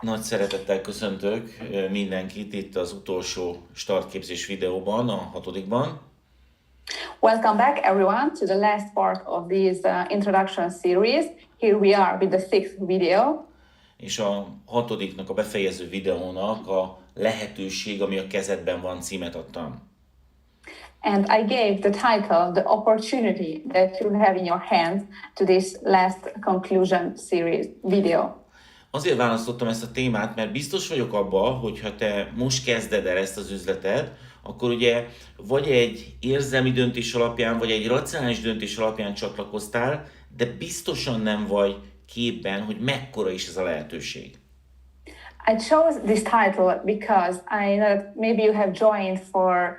Nagy szeretettel köszöntök mindenkit itt az utolsó startképzés videóban, a hatodikban. Welcome back everyone to the last part of this introduction series. Here we are with the sixth video. És a hatodiknak, a befejező videónak a lehetőség, ami a kezedben van címet adtam. And I gave the title, The Opportunity That You Have in Your Hands, to this last conclusion series video. Azért választottam ezt a témát, mert biztos vagyok abban, hogy ha te most kezded el ezt az üzletet, akkor ugye vagy egy érzelmi döntés alapján, vagy egy racionális döntés alapján csatlakoztál, de biztosan nem vagy képben, hogy mekkora is ez a lehetőség. I chose this title because I know that maybe you have joined for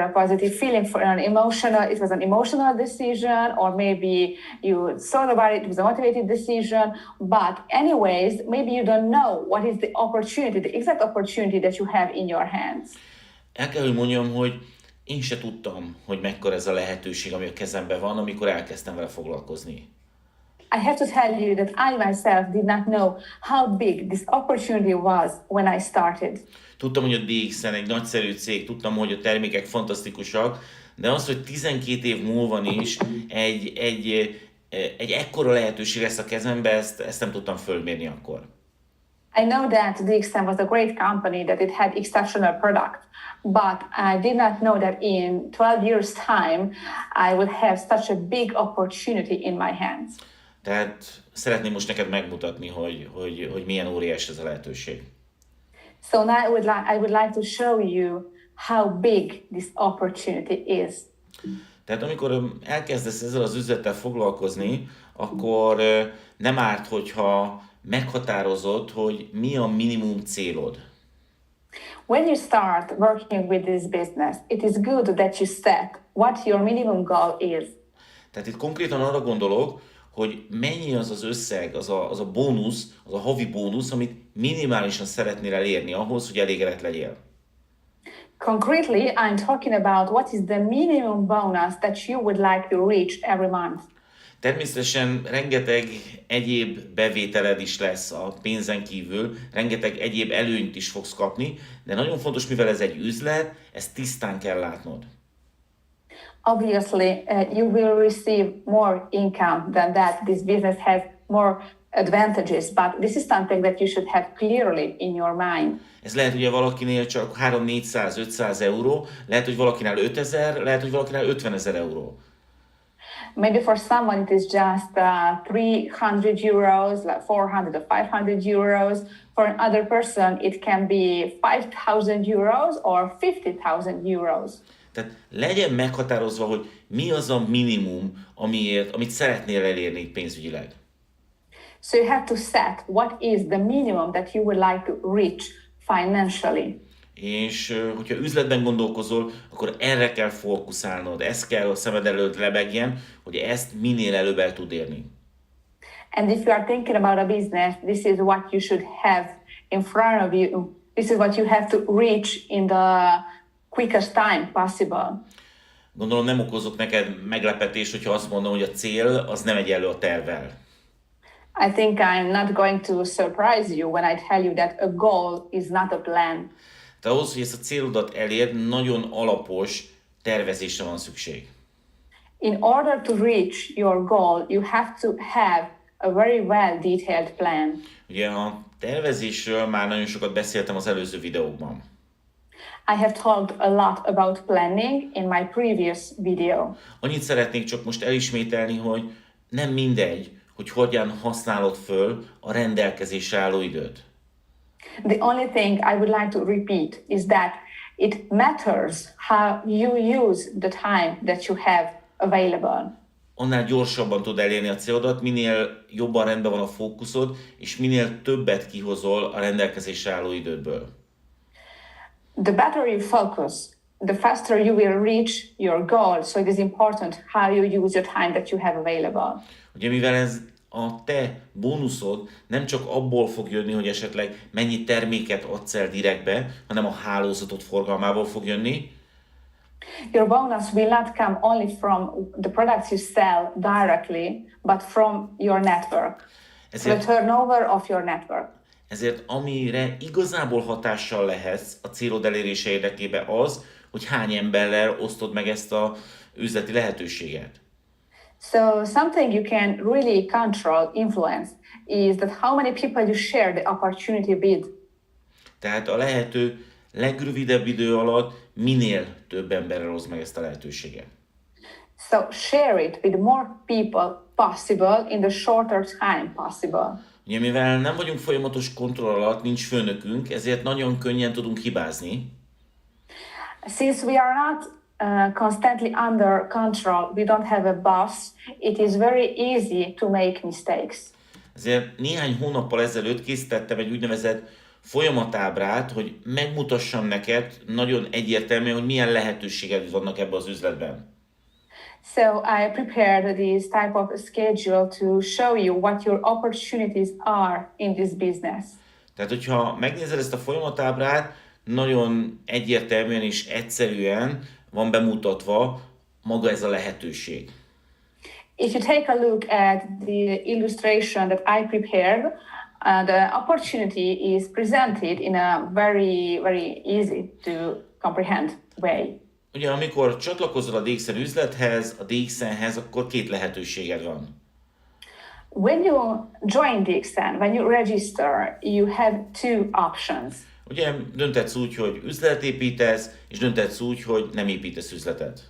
a positive feeling, for an emotional, it was an emotional decision, or maybe you thought about it, it was a motivated decision, but anyways, maybe you don't know what is the opportunity, the exact opportunity that you have in your hands. El kell, hogy mondjam, hogy én se tudtam, hogy mekkora ez a lehetőség, ami a kezemben van, amikor elkezdtem vele foglalkozni. I have to tell you that I myself did not know how big this opportunity was when I started. Tudtam, hogy a DXN egy nagyszerű cég, tudtam, hogy a termékek fantasztikusak, de az, hogy 12 év múlva is egy ekkora lehetőség lesz a kezembe, ezt nem tudtam fölmérni akkor. I know that DXN was a great company, that it had exceptional product, but I did not know that in 12 years' time I would have such a big opportunity in my hands. Tehát szeretném most neked megmutatni, hogy milyen óriás ez a lehetőség. So now I would like to show you how big this opportunity is. Tehát amikor elkezdesz ezzel az üzlettel foglalkozni, akkor nem árt, hogyha meghatározod, hogy mi a minimum célod. When you start working with this business, it is good that you set what your minimum goal is. Tehát itt konkrétan arra gondolok, hogy mennyi az az összeg, az a bónusz, az a havi bónusz, amit minimálisan szeretnél elérni ahhoz, hogy elégedett legyél. Concretely, I'm talking about what is the minimum bonus that you would like to reach every month. Természetesen rengeteg egyéb bevételed is lesz a pénzen kívül, rengeteg egyéb előnyt is fogsz kapni, de nagyon fontos, mivel ez egy üzlet, ezt tisztán kell látnod. Obviously, you will receive more income than that. This business has more advantages, but this is something that you should have clearly in your mind. Ez lehet ugye valakinél csak 300-400-500 euró, lehet, hogy valakinál 5000, lehet, hogy valakinál 50 000 euró. Maybe for someone it is just 300 euros, like 400 or 500 euros. For another person it can be 5,000 euros or 50,000 euros. Tehát legyen meghatározva, hogy mi az a minimum, amit szeretnél elérni pénzügyileg. So you have to set what is the minimum that you would like to reach financially. És hogyha üzletben gondolkozol, akkor erre kell fókuszálnod, ez kell a szemed előtt lebegjen, hogy ezt minél előbb el tud érni. And if you are thinking about a business, this is what you should have in front of you. This is what you have to reach in the quickest time possible. Gondolom nem okozok neked meglepetést, hogyha azt mondom, hogy a cél az nem egyenlő a tervvel. I think I'm not going to surprise you when I tell you that a goal is not a plan. De ahhoz, hogy ezt a célodat elérd, nagyon alapos tervezésre van szükség. In order to reach your goal, you have to have a very well detailed plan. Ugye a tervezésről már nagyon sokat beszéltem az előző videókban. I have talked a lot about planning in my previous video. Annyit szeretnék csak most elismételni, hogy nem mindegy, hogy hogyan használod föl a rendelkezésre álló időt. The only thing I would like to repeat is that it matters how you use the time that you have available. Annál gyorsabban tud elérni a célodat, minél jobban rendben van a fókuszod, és minél többet kihozol a rendelkezésre álló idődből. The better you focus, the faster you will reach your goal. So it is important how you use your time that you have available. Ugye mivel ez a te bónuszod nem csak abból fog jönni, hogy esetleg mennyi terméket adsz el direktbe, hanem a hálózatot forgalmából fog jönni. Your bonus will not come only from the products you sell directly, but from your network, the turnover of your network. Ezért amire igazából hatással lehetsz a célod elérése érdekében az, hogy hány emberrel osztod meg ezt a üzleti lehetőséget. So something you can really control, influence, is that how many people you share the opportunity with. Tehát a lehető legrövidebb idő alatt minél több emberrel oszd meg ezt a lehetőséget. So share it with more people possible in the shorter time possible. Ugye, mivel nem vagyunk folyamatos kontroll alatt, nincs főnökünk, ezért nagyon könnyen tudunk hibázni. Since we are not constantly under control, we don't have a boss, it is very easy to make mistakes. Ezért néhány hónappal ezelőtt készítettem egy úgynevezett folyamatábrát, hogy megmutassam neked nagyon egyértelműen, hogy milyen lehetőségek vannak ebben az üzletben. So I prepared this type of schedule to show you what your opportunities are in this business. Tehát, hogyha megnézed ezt a folyamatábrát, nagyon egyértelműen és egyszerűen van bemutatva maga ez a lehetőség. If you take a look at the illustration that I prepared, the opportunity is presented in a very, very easy to comprehend way. Ugye, amikor csatlakozol a DXN üzlethez, a DXN-hez, akkor két lehetőséged van. When you join DXN, when you register, you have two options. Ugye dönthetsz úgy, hogy üzletet építesz, és dönthetsz úgy, hogy nem építesz üzletet.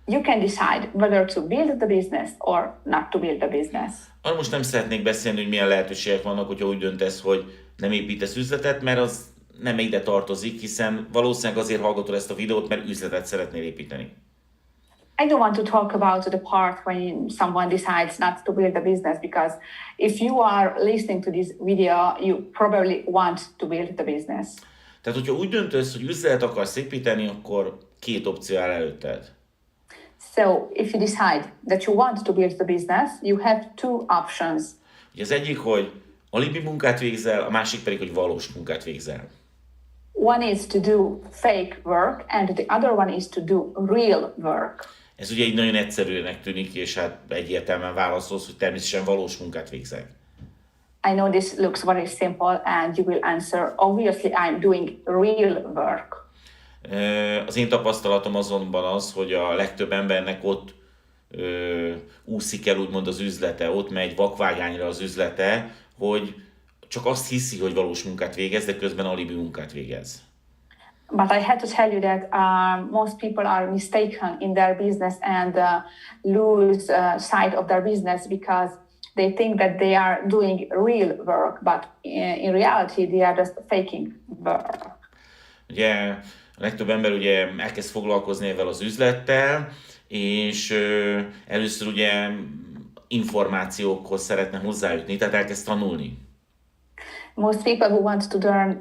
You can decide whether to build the business or not to build the business. Arra most nem szeretnék beszélni, hogy milyen lehetőségek vannak, hogyha úgy döntesz, hogy nem építesz üzletet, mert az nem ide tartozik, hiszen valószínűleg azért hallgatod ezt a videót, mert üzletet szeretnél építeni. I don't want to talk about the part when someone decides not to build a business, because if you are listening to this video, you probably want to build the business. Tehát, hogyha úgy döntesz, hogy üzletet akarsz építeni, akkor két opció áll előtted. So if you decide that you want to build the business, you have two options. Ugye az egyik, hogy alibi munkát végzel, a másik pedig, hogy valós munkát végzel. One is to do fake work, and the other one is to do real work. Ez ugye így nagyon egyszerűnek tűnik, és hát egyértelműen válaszolsz, hogy természetesen valós munkát végzek. I know this looks very simple, and you will answer, obviously I'm doing real work. Az én tapasztalatom azonban az, hogy a legtöbb embernek ott úszik el úgymond az üzlete, ott megy vakvágányra az üzlete, hogy csak azt hiszi, hogy valós munkát végez, de közben alibi munkát végez. But I had to tell you that most people are mistaken in their business and lose sight of their business because they think that they are doing real work, but in reality they are just faking work. Ugye a legtöbb ember ugye elkezd foglalkozni ezzel az üzlettel, és először ugye információkhoz szeretne hozzájutni, tehát elkezd tanulni. Most people who want to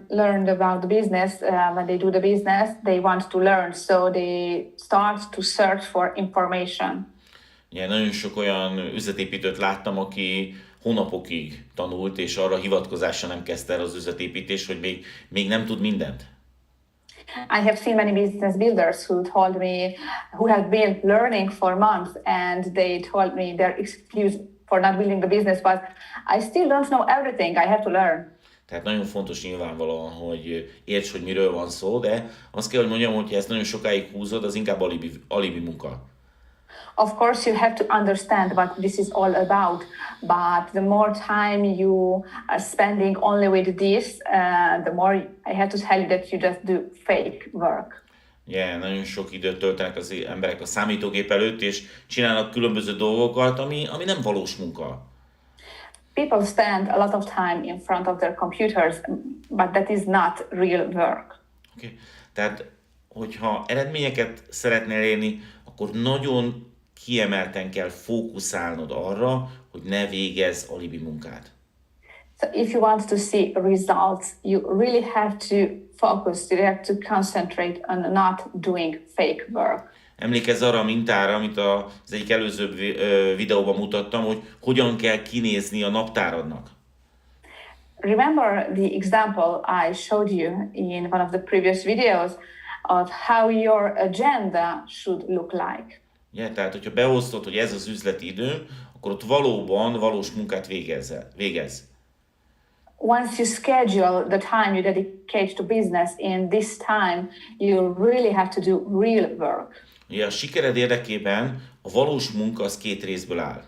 learn about the business, when they do the business, they want to learn, so they start to search for information. Ugye, nagyon sok olyan üzletépítőt láttam, aki hónapokig tanult, és arra hivatkozással nem kezdte el az üzletépítés, hogy még nem tud mindent. I have seen many business builders who told me, who have been learning for months, and they told me their excuse for not building the business was, I still don't know everything, I have to learn. Tehát nagyon fontos nyilvánvalóan, hogy érts, hogy miről van szó, de azt kell, hogy mondjam, hogy ha ezt nagyon sokáig húzod, az inkább alibi munka. Of course, you have to understand what this is all about, but the more time you are spending only with this, the more I have to tell you that you just do fake work. Yeah, nagyon sok időt töltenek az emberek a számítógép előtt, és csinálnak különböző dolgokat, ami nem valós munka. People spend a lot of time in front of their computers, but that is not real work. Okay. Tehát, hogyha eredményeket szeretnél érni, akkor nagyon kiemelten kell fókuszálnod arra, hogy ne végezz alibi munkát. So if you want to see results, you really have to focus, you have to concentrate on not doing fake work. Emlékezz arra a mintára, amit az egyik előző videóban mutattam, hogy hogyan kell kinézni a naptáradnak. Remember the example I showed you in one of the previous videos of how your agenda should look like. Yeah, tehát, hogyha beosztod, hogy ez az üzleti időm, akkor ott valóban valós munkát végez. once you schedule the time you dedicate to business, in this time you really have to do real work. Ugye a sikered érdekében a valós munka az két részből áll.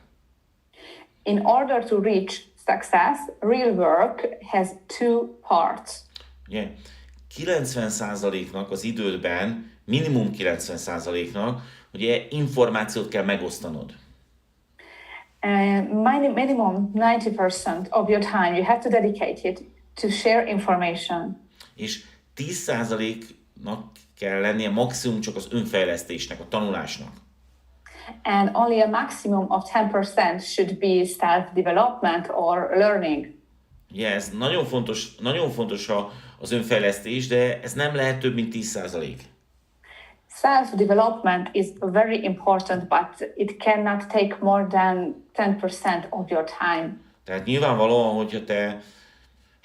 In order to reach success, real work has two parts. Ugye 90%-nak az idődben, minimum 90%-nak, ugye információt kell megosztanod. Minimum 90% of your time you have to dedicate it to share information. És 10%-nak kell lennie maximum csak az önfejlesztésnek, a tanulásnak. And only a maximum of 10% should be self-development or learning. Ugye ez nagyon fontos az önfejlesztés, de ez nem lehet több, mint 10%. Self-development is very important, but it cannot take more than 10% of your time. Tehát nyilvánvalóan, hogyha te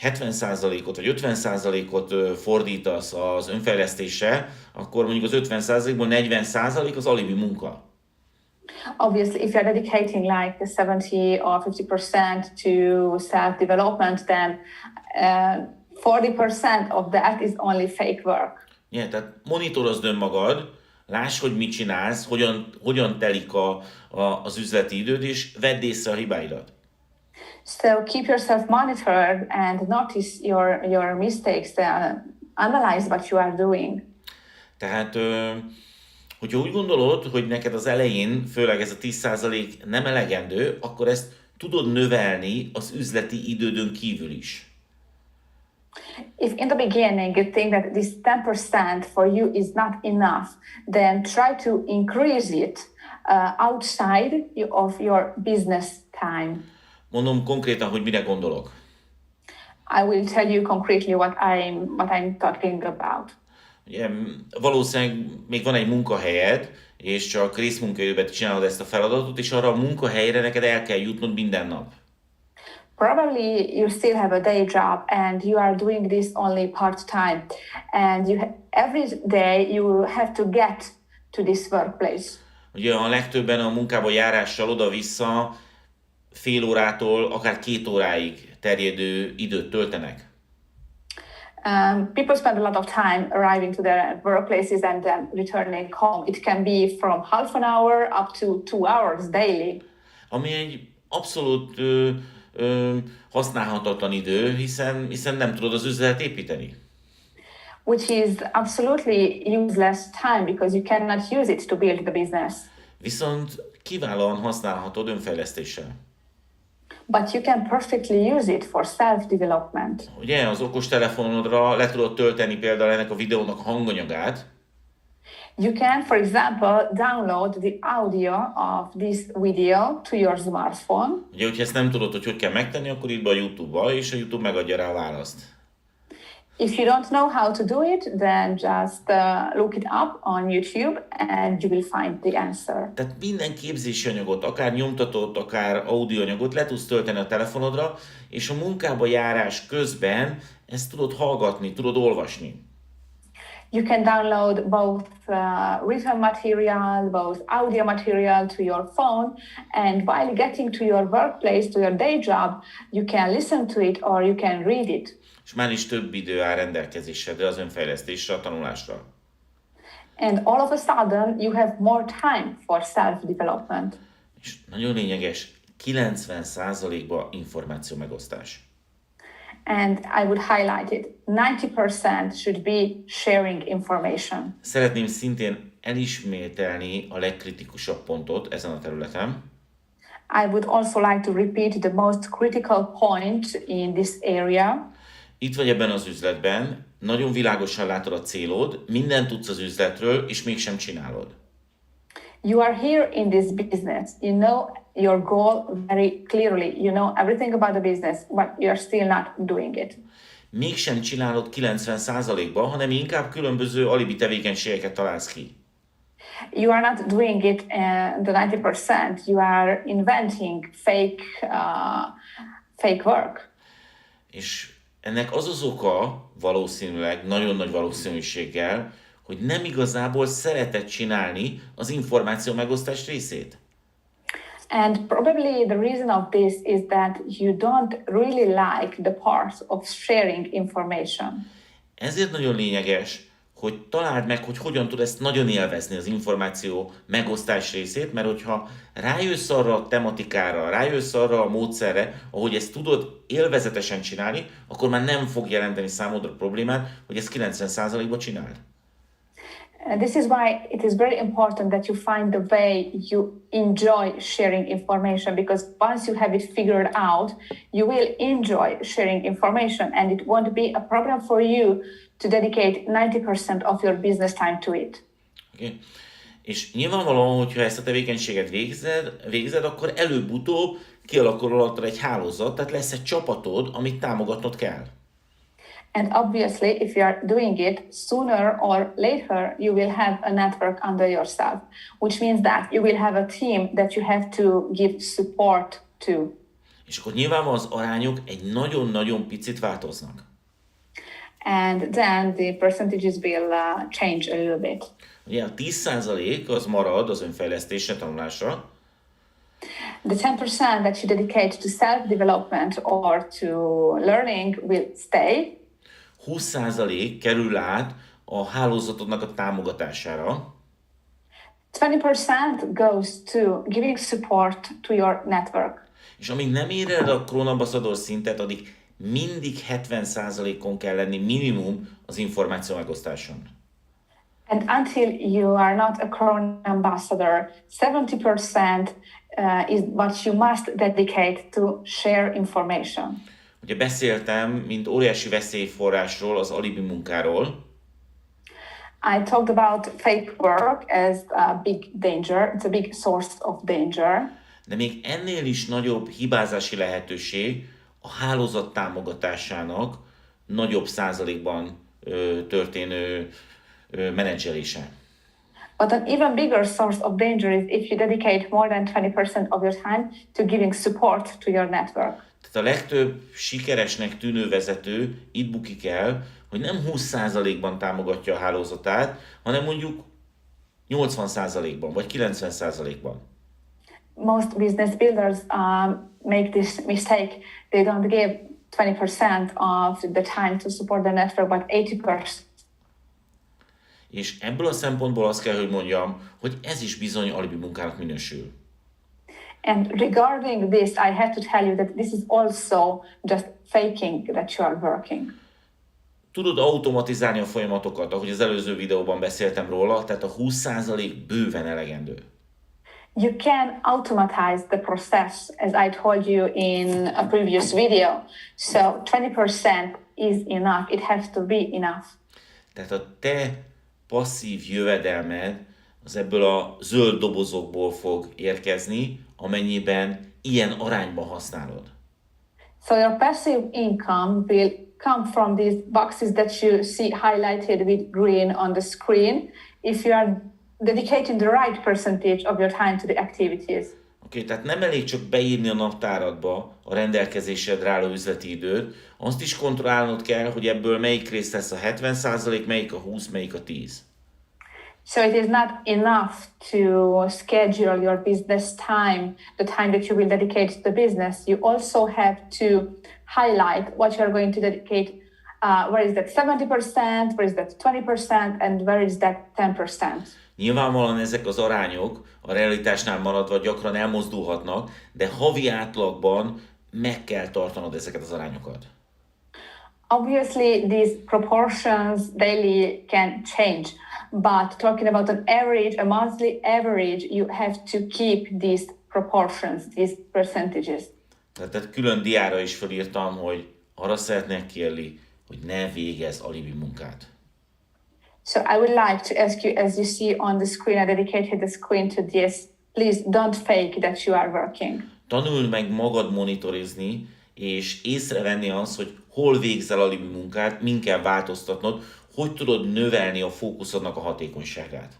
70%-ot vagy 50%-ot fordítasz az önfejlesztésre, akkor mondjuk az 50%-ból 40% az alibi munka. Obviously, if you're dedicating like 70 or 50% to self-development, then 40% of that is only fake work. Yeah, tehát monitorozd önmagad, láss, hogy mit csinálsz, hogyan telik az üzleti időd, és vedd észre a hibáidat. So keep yourself monitored and notice your mistakes, analyze what you are doing. Tehát, hogyha úgy gondolod, hogy neked az elején, főleg ez a 10% nem elegendő, akkor ezt tudod növelni az üzleti idődön kívül is. If in the beginning you think that this 10% for you is not enough, then try to increase it outside of your business time. Mondom konkrétan, hogy mire gondolok. I will tell you concretely what I'm talking about. Ugye, valószínűleg még van egy munkahelyed, és csak részmunkaidőben csinálod ezt a feladatot, és arra a munkahelyre neked el kell jutnod minden nap. Probably you still have a day job and you are doing this only part-time, and every day you have to get to this workplace. Ugye a legtöbben a munkába járással oda-vissza fél órától akár 2 óráig terjedő időt töltenek. People spend a lot of time arriving to their workplaces and then returning home. It can be from half an hour up to 2 hours daily. Ami egy abszolút használhatatlan idő, hiszen nem tudod az üzletet építeni. Which is absolutely useless time because you cannot use it to build the business. Viszont kiválóan használhatod önfejlesztéssel. But you can perfectly use it for self-development. Ugye az okostelefonodra le tudod tölteni például ennek a videónak a hanganyagát. You can, for example, download the audio of this video to your smartphone. Ugye, hogyha ezt nem tudod, hogy kell megtenni, akkor írd be a YouTube-ba, és a YouTube megadja rá a választ. If you don't know how to do it, then just look it up on YouTube and you will find the answer. Tehát minden képzési anyagot, akár nyomtatott, akár audioanyagot le tudsz tölteni a telefonodra, és a munkába járás közben ezt tudod hallgatni, tudod olvasni. You can download both written material, both audio material to your phone, and while getting to your workplace, to your day job, you can listen to it or you can read it. És már is több idő áll rendelkezésedre az önfejlesztésre, a tanulásra. And all of a sudden, you have more time for self-development. És nagyon lényeges, 90%-ba információ megosztás. And I would highlight it. 90% should be sharing information. Szeretném szintén elismételni a legkritikusabb pontot ezen a területen. I would also like to repeat the most critical point in this area. Itt vagy ebben az üzletben, nagyon világosan látod a célod, mindent tudsz az üzletről, és mégsem csinálod. You are here in this business. You know your goal very clearly. You know everything about the business, but you are still not doing it. Mégsem csinálod 90%-ba, hanem inkább különböző alibi tevékenységeket találsz ki. You are not doing it the 90%. You are inventing fake work. És ennek az az oka, valószínűleg, nagyon nagy valószínűséggel, hogy nem igazából szereted csinálni az információ megosztás részét. And probably the reason of this is that you don't really like the part of sharing information. Ezért nagyon lényeges, hogy találd meg, hogy hogyan tud ezt nagyon élvezni az információ megosztás részét, mert hogyha rájössz arra a tematikára, rájössz arra a módszerre, ahogy ezt tudod élvezetesen csinálni, akkor már nem fog jelenteni számodra problémát, hogy ezt 90%-ban csináld. And this is why it is very important that you find the way you enjoy sharing information, because once you have it figured out, you will enjoy sharing information and it won't be a problem for you to dedicate 90% of your business time to it. Okay. És nyilvánvalóan, hogyha ezt a tevékenységet végzed, akkor előbb-utóbb kialakul alattad egy hálózat, tehát lesz egy csapatod, amit támogatnod kell. And obviously, if you are doing it, sooner or later, you will have a network under yourself, which means that you will have a team that you have to give support to. És akkor nyilvánvalóan az arányok egy nagyon-nagyon picit változnak. And then the percentages will change a little bit. Ugye a 10% az marad az önfejlesztésre, tanulásra. The 10% that you dedicate to self-development or to learning will stay. 20% kerül át a hálózatodnak a támogatására. 20% goes to giving support to your network. És amíg nem ér el a Crown Ambassador szintet, addig mindig 70%-on kell lenni minimum az információ megosztáson. And until you are not a Crown Ambassador, 70% is what you must dedicate to share information. Ugye beszéltem, mint óriási veszélyforrásról, az alibi munkáról. I talked about fake work as a big danger. It's a big source of danger. De még ennél is nagyobb hibázási lehetőség a hálózat támogatásának nagyobb százalékban történő menedzselése. But an even bigger source of danger is if you dedicate more than 20% of your time to giving support to your network. Tehát a legtöbb sikeresnek tűnő vezető itt bukik el, hogy nem 20%-ban támogatja a hálózatát, hanem mondjuk 80%-ban vagy 90%-ban. Most business builders make this mistake. They don't give 20% of the time to support the network, but 80%. És ebből a szempontból azt kell, hogy mondjam, hogy ez is bizony alibi munkának minősül. And regarding this, I have to tell you that this is also just faking that you are working. Tudod automatizálni a folyamatokat, ahogy az előző videóban beszéltem róla, tehát a 20% bőven elegendő. You can automatize the process, as I told you in a previous video. So 20% is enough. It has to be enough. Tehát a te passzív jövedelmed az ebből a zöld dobozokból fog érkezni, amennyiben ilyen arányban használod. So your passive income will come from these boxes that you see highlighted with green on the screen if you are dedicating the right percentage of your time to the activities. Oké, tehát nem elég csak beírni a naptáradba a rendelkezésedre álló üzleti időt, azt is kontrollálnod kell, hogy ebből melyik rész lesz a 70%, melyik a 20, melyik a 10. So it is not enough to schedule your business time, the time that you will dedicate to the business. You also have to highlight what you are going to dedicate. Where is that 70%, where is that 20%, and where is that 10%? Nyilvánvalóan ezek az arányok a realitásnál maradva gyakran elmozdulhatnak, de havi átlagban meg kell tartanod ezeket az arányokat. Obviously, these proportions daily can change, but talking about an average, a monthly average, you have to keep these proportions, these percentages. Tehát külön diára is felírtam, hogy arra szeretnék kérni, hogy ne végezz alibi munkát. So I would like to ask you, as you see on the screen, I dedicated the screen to this, please don't fake that you are working. Tanuld meg magad monitorizni, és észrevenni azt, hogy hol végzel alibi munkát, min kell változtatnod, hogy tudod növelni a fókuszodnak a hatékonyságát.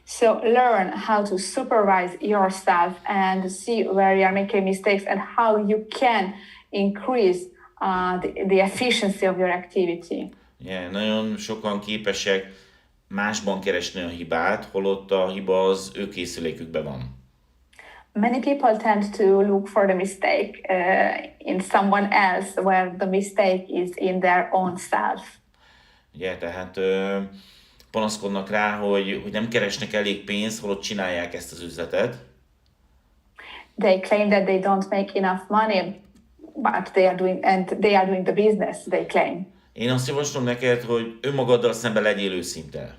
So learn how to supervise yourself and see where you are making mistakes and how you can increase the efficiency of your activity. Yeah, nagyon sokan képesek másban keresni a hibát, holott a hiba az ő készülékükben van. many people tend to look for the mistake in someone else, where the mistake is in their own self. Ugye, tehát panaszkodnak rá, hogy nem keresnek elég pénzt, holott csinálják ezt az üzletet. They claim that they don't make enough money, but they are doing the business, they claim. Én azt javaslom neked, hogy önmagaddal szemben legyél őszinte.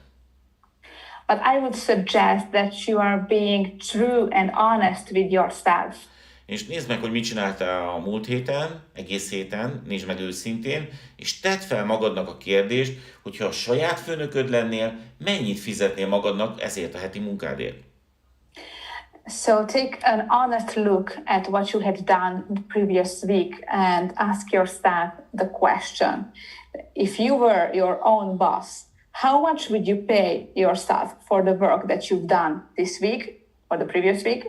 But I would suggest that you are being true and honest with yourself. És nézd meg, hogy mit csináltál a múlt héten, egész héten, nézd meg őszintén, és tedd fel magadnak a kérdést, hogyha a saját főnököd lennél, mennyit fizetnél magadnak ezért a heti munkádért. So take an honest look at what you had done the previous week and ask yourself the question. If you were your own boss, how much would you pay yourself for the work that you've done this week or the previous week?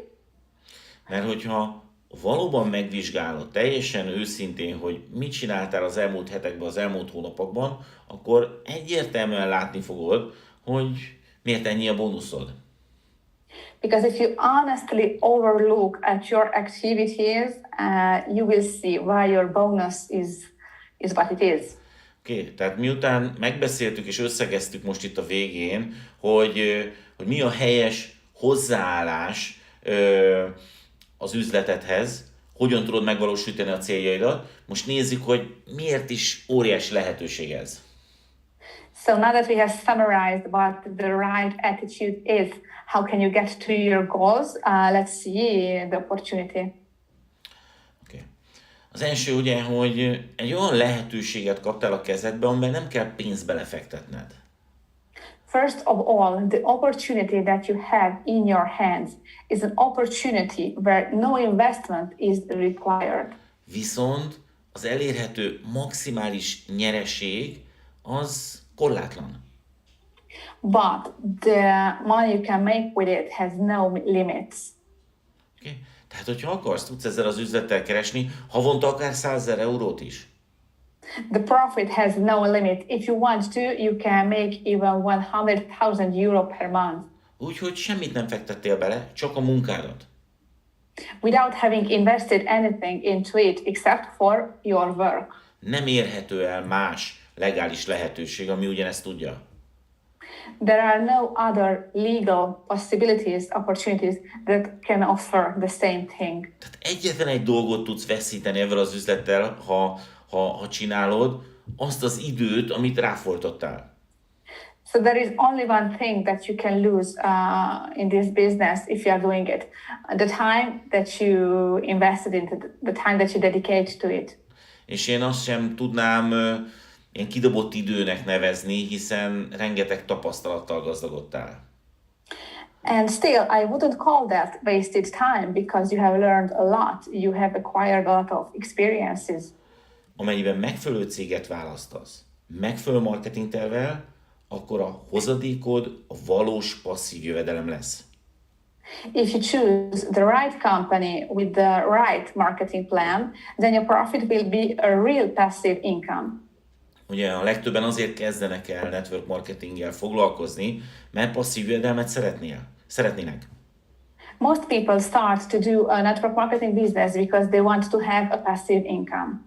Mert hogyha valóban megvizsgálod teljesen őszintén, hogy mit csináltál az elmúlt hetekben, az elmúlt hónapokban, akkor egyértelműen látni fogod, hogy miért ennyi a bónuszod. Because if you honestly overlook at your activities, you will see why your bonus is what it is. Oké, tehát miután megbeszéltük és összegeztük most itt a végén, hogy mi a helyes hozzáállás az üzletedhez, hogyan tudod megvalósítani a céljaidat, most nézzük, hogy miért is óriási lehetőség ez. So now that we have summarized what the right attitude is, how can you get to your goals? Let's see the opportunity. Okay. Az első ugye, hogy egy olyan lehetőséget kaptál a kezedbe, amiben nem kell pénzt belefektetned. First of all, the opportunity that you have in your hands is an opportunity where no investment is required. Viszont az elérhető maximális nyereség az korlátlan. But the money you can make with it has no limits. Okay. Tehát, hogyha akarsz, tudsz ezzel az üzlettel keresni, havonta akár 100 000 eurót is. The profit has no limit. If you want to, you can make even 100,000 euro per month. Úgyhogy semmit nem fektettél bele, csak a munkádat. Without having invested anything into it except for your work. Nem érhető el más legális lehetőség, ami ugyanezt tudja. There are no other legal possibilities, opportunities that can offer the same thing. Tehát egyetlen egy dolgot tudsz veszíteni ezzel az üzlettel, ha csinálod, azt az időt, amit ráfordítottál. So there is only one thing that you can lose in this business if you are doing it. The time that you invested into the time that you dedicate to it. És én azt sem tudnám ilyen kidobott időnek nevezni, hiszen rengeteg tapasztalattal gazdagodtál. And still, I wouldn't call that wasted time because you have learned a lot. You have acquired a lot of experiences. Amennyiben megfelelő céget választasz, megfelelő marketingtervvel, akkor a hozadékod a valós passzív jövedelem lesz. If you choose the right company with the right marketing plan, then your profit will be a real passive income. Ugye a legtöbben azért kezdenek el network marketinggel foglalkozni, mert passzív jövedelmet szeretnének. Most people start to do a network marketing business because they want to have a passive income.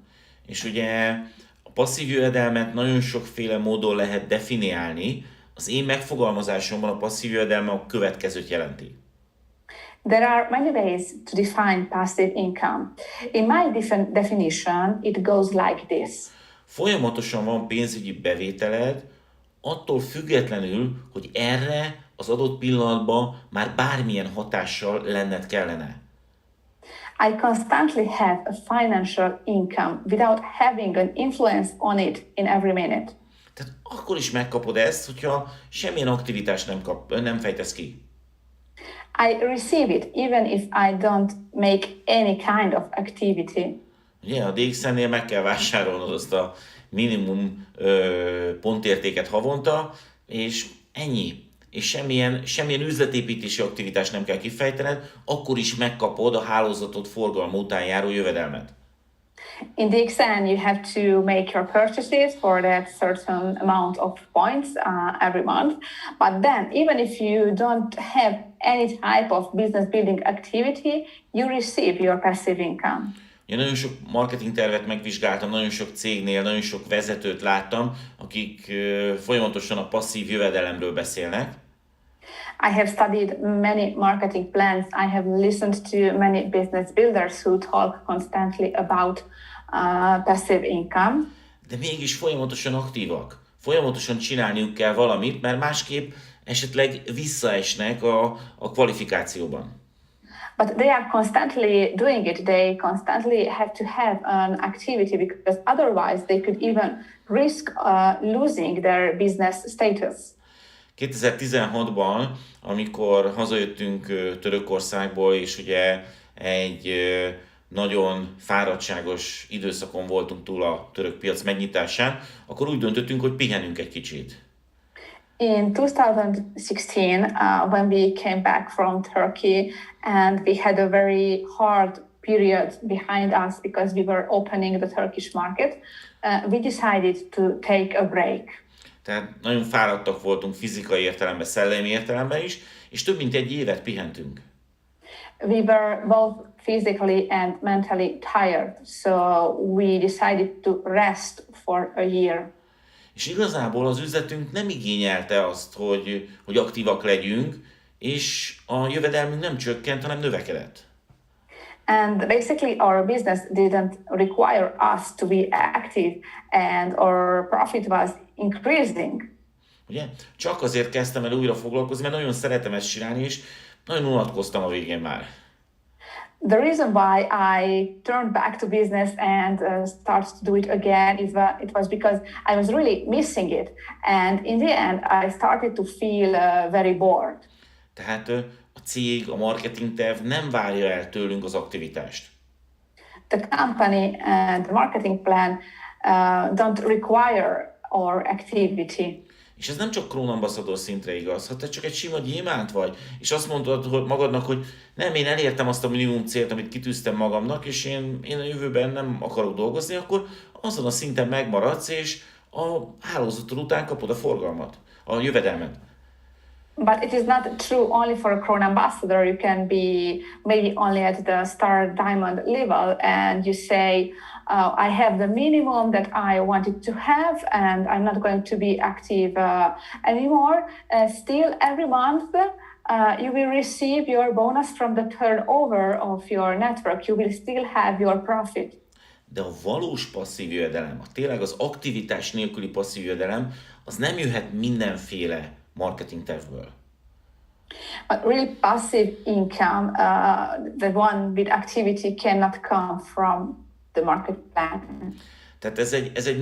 És ugye a passzív jövedelmet nagyon sokféle módon lehet definiálni. Az én megfogalmazásomban a passzív jövedelme a következőt jelenti. There are many ways to define passive income. In my definition, it goes like this. Folyamatosan van pénzügyi bevételed, attól függetlenül, hogy erre az adott pillanatban már bármilyen hatással lenned kellene. I constantly have a financial income without having an influence on it in every minute. Tehát akkor is megkapod ezt, hogyha semmilyen aktivitást nem fejtesz ki. I receive it even if I don't make any kind of activity. Ugye a DXN-nél meg kell vásárolnod azt a minimum pontértéket havonta, és ennyi. És semmilyen üzletépítési aktivitást nem kell kifejtened, akkor is megkapod a hálózatot forgalma után járó jövedelmet. In DXN, you have to make your purchases for that certain amount of points every month. But then, even if you don't have any type of business building activity, you receive your passive income. Én nagyon sok marketing tervet megvizsgáltam, nagyon sok cégnél, nagyon sok vezetőt láttam, akik folyamatosan a passzív jövedelemről beszélnek. I have studied many marketing plans. I have listened to many business builders who talk constantly about passive income. De mégis folyamatosan aktívak. Folyamatosan csinálniuk kell valamit, mert másképp esetleg visszaesnek a kvalifikációban. But they are constantly doing it. They constantly have to have an activity because otherwise they could even risk losing their business status. 2016-ban, amikor hazajöttünk Törökországból, és ugye egy nagyon fáradtságos időszakon voltunk túl a török piac megnyitásán, akkor úgy döntöttünk, hogy pihenünk egy kicsit. In 2016, when we came back from Turkey and we had a very hard period behind us because we were opening the Turkish market, we decided to take a break. Tehát nagyon fáradtak voltunk fizikai értelemben, szellemi értelemben is, és több mint egy évet pihentünk. We were both physically and mentally tired, so we decided to rest for a year. És igazából az üzletünk nem igényelte azt, hogy aktívak legyünk, és a jövedelmünk nem csökkent, hanem növekedett. And basically our business didn't require us to be active and our profit was increasing. Ugye? Csak azért kezdtem el újra foglalkozni, mert nagyon szeretem ezt csinálni, és nagyon unatkoztam a végén már. The reason why I turned back to business and started to do it again it was because I was really missing it. And in the end, I started to feel very bored. Tehát a cég, a marketing terv nem várja el tőlünk az aktivitást. The company and the marketing plan don't require our activity. És ez nem csak krónambaszador szintre igaz, ha te csak egy sima gyémánt vagy, és azt mondod hogy magadnak, hogy nem, én elértem azt a minimum célt, amit kitűztem magamnak, és én a jövőben nem akarok dolgozni, akkor azon a szinten megmaradsz, és a hálózatod után kapod a forgalmat, a jövedelmet. But it is not true only for a Crown ambassador. You can be maybe only at the star diamond level and you say, I have the minimum that I wanted to have and I'm not going to be active anymore. Still, every month you will receive your bonus from the turnover of your network. You will still have your profit. De a valós passzív jövedelem, tényleg az aktivitás nélküli passzív jövedelem, az nem jöhet mindenféle marketing tervből. But really passive income, the one with activity cannot come from the market plan. Tehát ez egy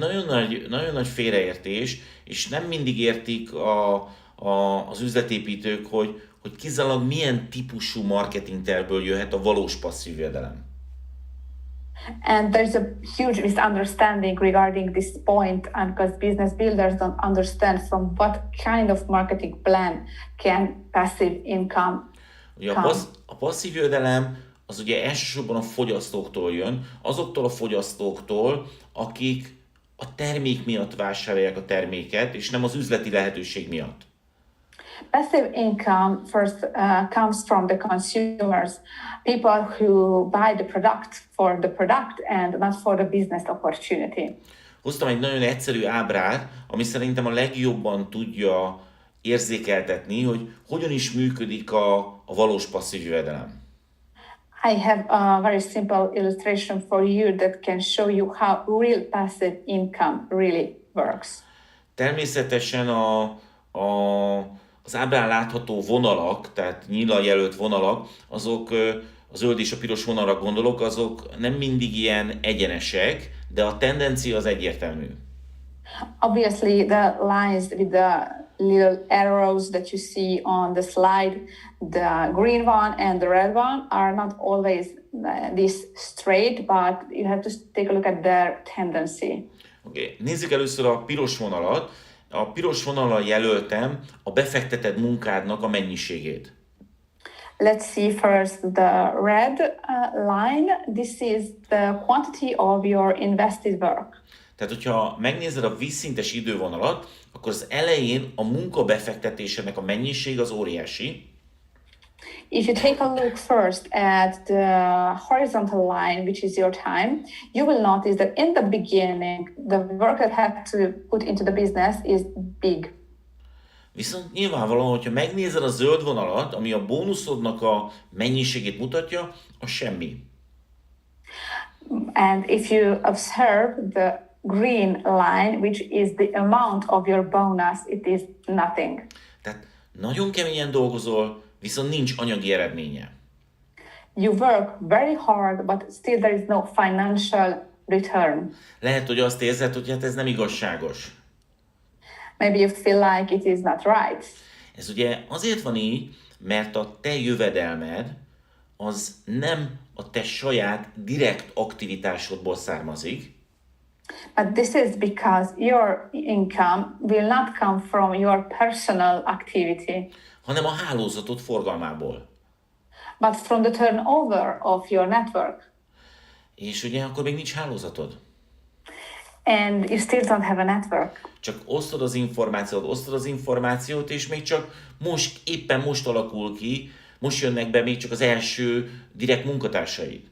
nagyon nagy félreértés, és nem mindig értik az üzletépítők, hogy kizárólag milyen típusú marketing tervből jöhet a valós passzív jövedelem. And there's a huge misunderstanding regarding this point, and because business builders don't understand from what kind of marketing plan can passive income Ugye come. a passzív jövedelem az ugye elsősorban a fogyasztóktól jön, azoktól a fogyasztóktól, akik a termék miatt vásárolják a terméket, és nem az üzleti lehetőség miatt. Passive income first comes from the consumers, people who buy the product for the product and not for the business opportunity. Hoztam egy nagyon egyszerű ábrát, ami szerintem a legjobban tudja érzékeltetni, hogy hogyan is működik a valós passzív jövedelem. I have a very simple illustration for you that can show you how real passive income really works. Természetesen az ábrán látható vonalak, tehát nyíllal jelölt vonalak, azok a zöld és a piros vonalra gondolok, azok nem mindig ilyen egyenesek, de a tendencia az egyértelmű. Obviously, the lines with the little arrows that you see on the slide, the green one and the red one, are not always this straight, but you have to take a look at their tendency. Okay. Nézzük először a piros vonalat. A piros vonallal jelöltem a befektetett munkádnak a mennyiségét. Let's see first the red line. This is the quantity of your invested work. Tehát, hogyha megnézed a vízszintes idővonalat, akkor az elején a munkabefektetésének a mennyiség az óriási. If you take a look first at the horizontal line, which is your time, you will notice that in the beginning, the work that had to put into the business is big. Viszont nyilvánvalóan, hogyha megnézed a zöld vonalat, ami a bónuszodnak a mennyiségét mutatja, az semmi. And if you observe the green line, which is the amount of your bonus, it is nothing. Tehát nagyon keményen dolgozol, viszont nincs anyagi eredménye. You work very hard, but still there is no financial return. Lehet, hogy azt érzed, hogy hát ez nem igazságos. Maybe you feel like it is not right. Ez ugye azért van így, mert a te jövedelmed az nem a te saját direkt aktivitásodból származik, But this is because your income will not come from your personal activity, hanem a hálózatod forgalmából. but from the turnover of your network. És ugye akkor még nincs hálózatod. And you still don't have a network. Csak osztod az információt, és még csak éppen most alakul ki, most jönnek be még csak az első direkt munkatársaid.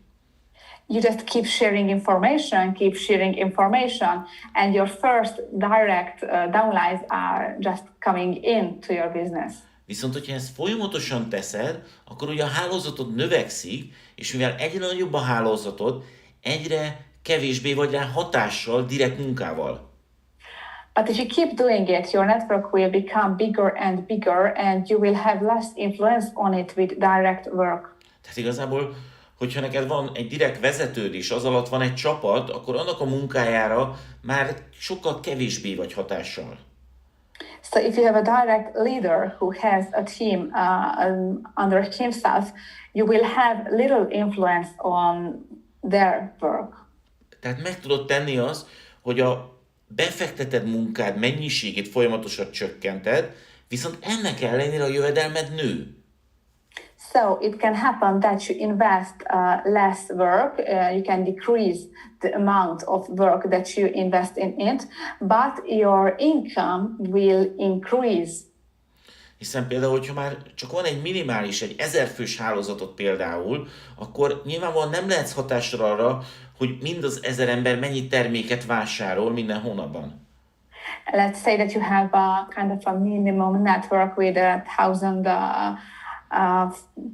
You just keep sharing information, and your first direct downlines are just coming into your business. Viszont, hogyha ezt folyamatosan teszed, akkor ugye a hálózatod növekszik, és mivel egyre nagyobb a hálózatod, egyre kevésbé vagy rá hatással, direkt munkával. But if you keep doing it, your network will become bigger, and you will have less influence on it with direct work. Tehát igazából, hogyha neked van egy direkt vezetőd és az alatt van egy csapat, akkor annak a munkájára már sokkal kevésbé vagy hatással. So if you have a direct leader who has a team under himself, you will have little influence on their work. Tehát meg tudod tenni azt, hogy a befektetett munkád mennyiségét folyamatosan csökkented, viszont ennek ellenére a jövedelmed nő. So it can happen that you invest less work, you can decrease the amount of work that you invest in it, but your income will increase. Hiszen például, hogyha már csak van egy minimális, egy 1000 fős hálózatot például, akkor nyilvánvalóan nem lehetsz hatással arra, hogy mind az 1000 ember mennyi terméket vásárol minden hónapban. Let's say that you have a kind of a minimum network with 1000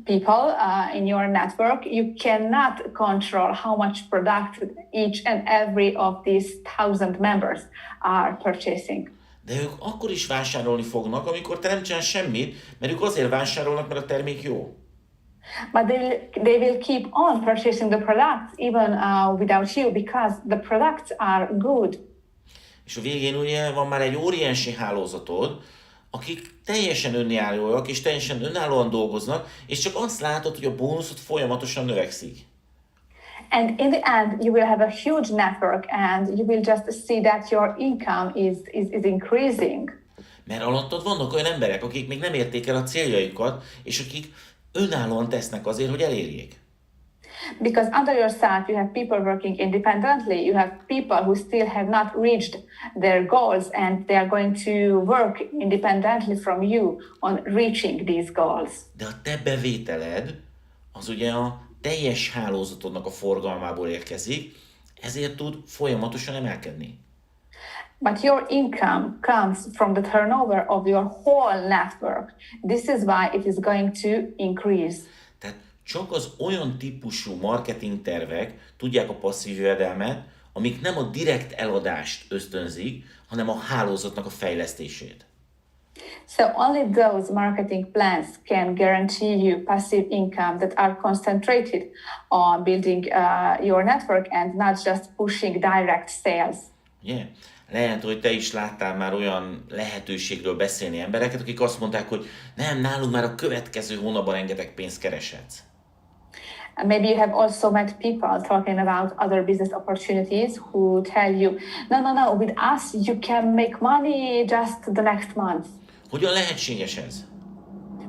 people in your network. You cannot control how much product each and every of these 1000 members are purchasing. De ők akkor is vásárolni fognak, amikor te nem csinálsz semmit, mert ők azért vásárolnak, mert a termék jó. But they will keep on purchasing the products even without you because the products are good. És a végén ugye van már egy óriási hálózatod, akik teljesen önállóak és teljesen önállóan dolgoznak, és csak azt látod, hogy a bónuszod folyamatosan növekszik. And in the end, you will have a huge network and you will just see that your income is increasing. Mert alattad vannak olyan emberek, akik még nem érték el a céljaikat, és akik önállóan tesznek azért, hogy elérjék. Because under yourself, you have people working independently. You have people who still have not reached their goals and they are going to work independently from you on reaching these goals. De a te bevételed az ugye a teljes hálózatodnak a forgalmából érkezik, ezért tud folyamatosan emelkedni. But your income comes from the turnover of your whole network. This is why it is going to increase. Tehát csak az olyan típusú marketing tervek tudják a passzív jövedelmet, amik nem a direkt eladást ösztönzik, hanem a hálózatnak a fejlesztését. So only those marketing plans can guarantee you passive income that are concentrated on building your network and not just pushing direct sales. Yeah. Lehet, hogy te is láttál már olyan lehetőségről beszélni embereket, akik azt mondták, hogy nem, nálunk már a következő hónapban rengeteg pénzt kereshetsz. And maybe you have also met people talking about other business opportunities who tell you, no, with us you can make money just the next month. Hogyan lehetséges ez?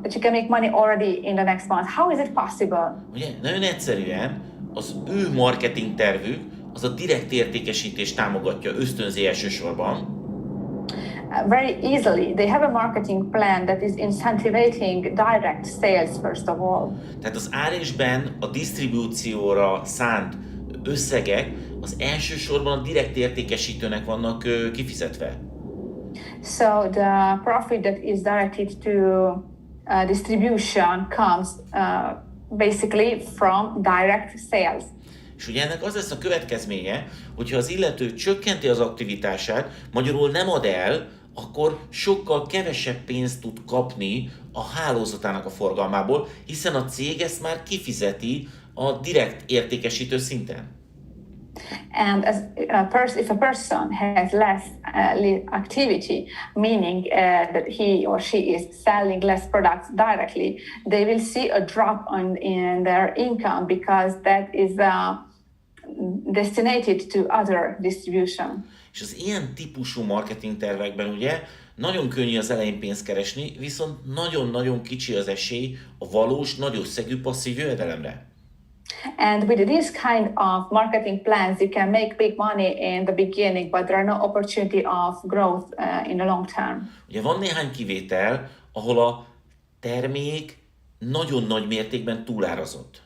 that you can make money already in the next month. How is it possible? Ugye, nagyon egyszerűen az ő marketing tervük az a direkt értékesítést támogatja, ösztönzi elsősorban. Very easily. They have a marketing plan that is incentivizing direct sales, first of all. Tehát az árésben a disztribúcióra szánt összegek az elsősorban a direkt értékesítőnek vannak kifizetve. So the profit that is directed to distribution comes basically from direct sales. És ugye ennek az lesz a következménye, hogyha az illető csökkenti az aktivitását, magyarul nem ad el, akkor sokkal kevesebb pénzt tud kapni a hálózatának a forgalmából, hiszen a cég ezt már kifizeti a direkt értékesítő szinten. And if a person has less activity, meaning that he or she is selling less products directly, they will see a drop in their income because that is destinated to other distribution. És az ilyen típusú marketing tervekben ugye nagyon könnyű az elején pénzt keresni, viszont nagyon-nagyon kicsi az esély a valós, nagy összegű passzív jövedelemre. And with this kind of marketing plans, you can make big money in the beginning, but there are no opportunity of growth in the long term. Ugye van néhány kivétel, ahol a termék nagyon nagy mértékben túlárazott.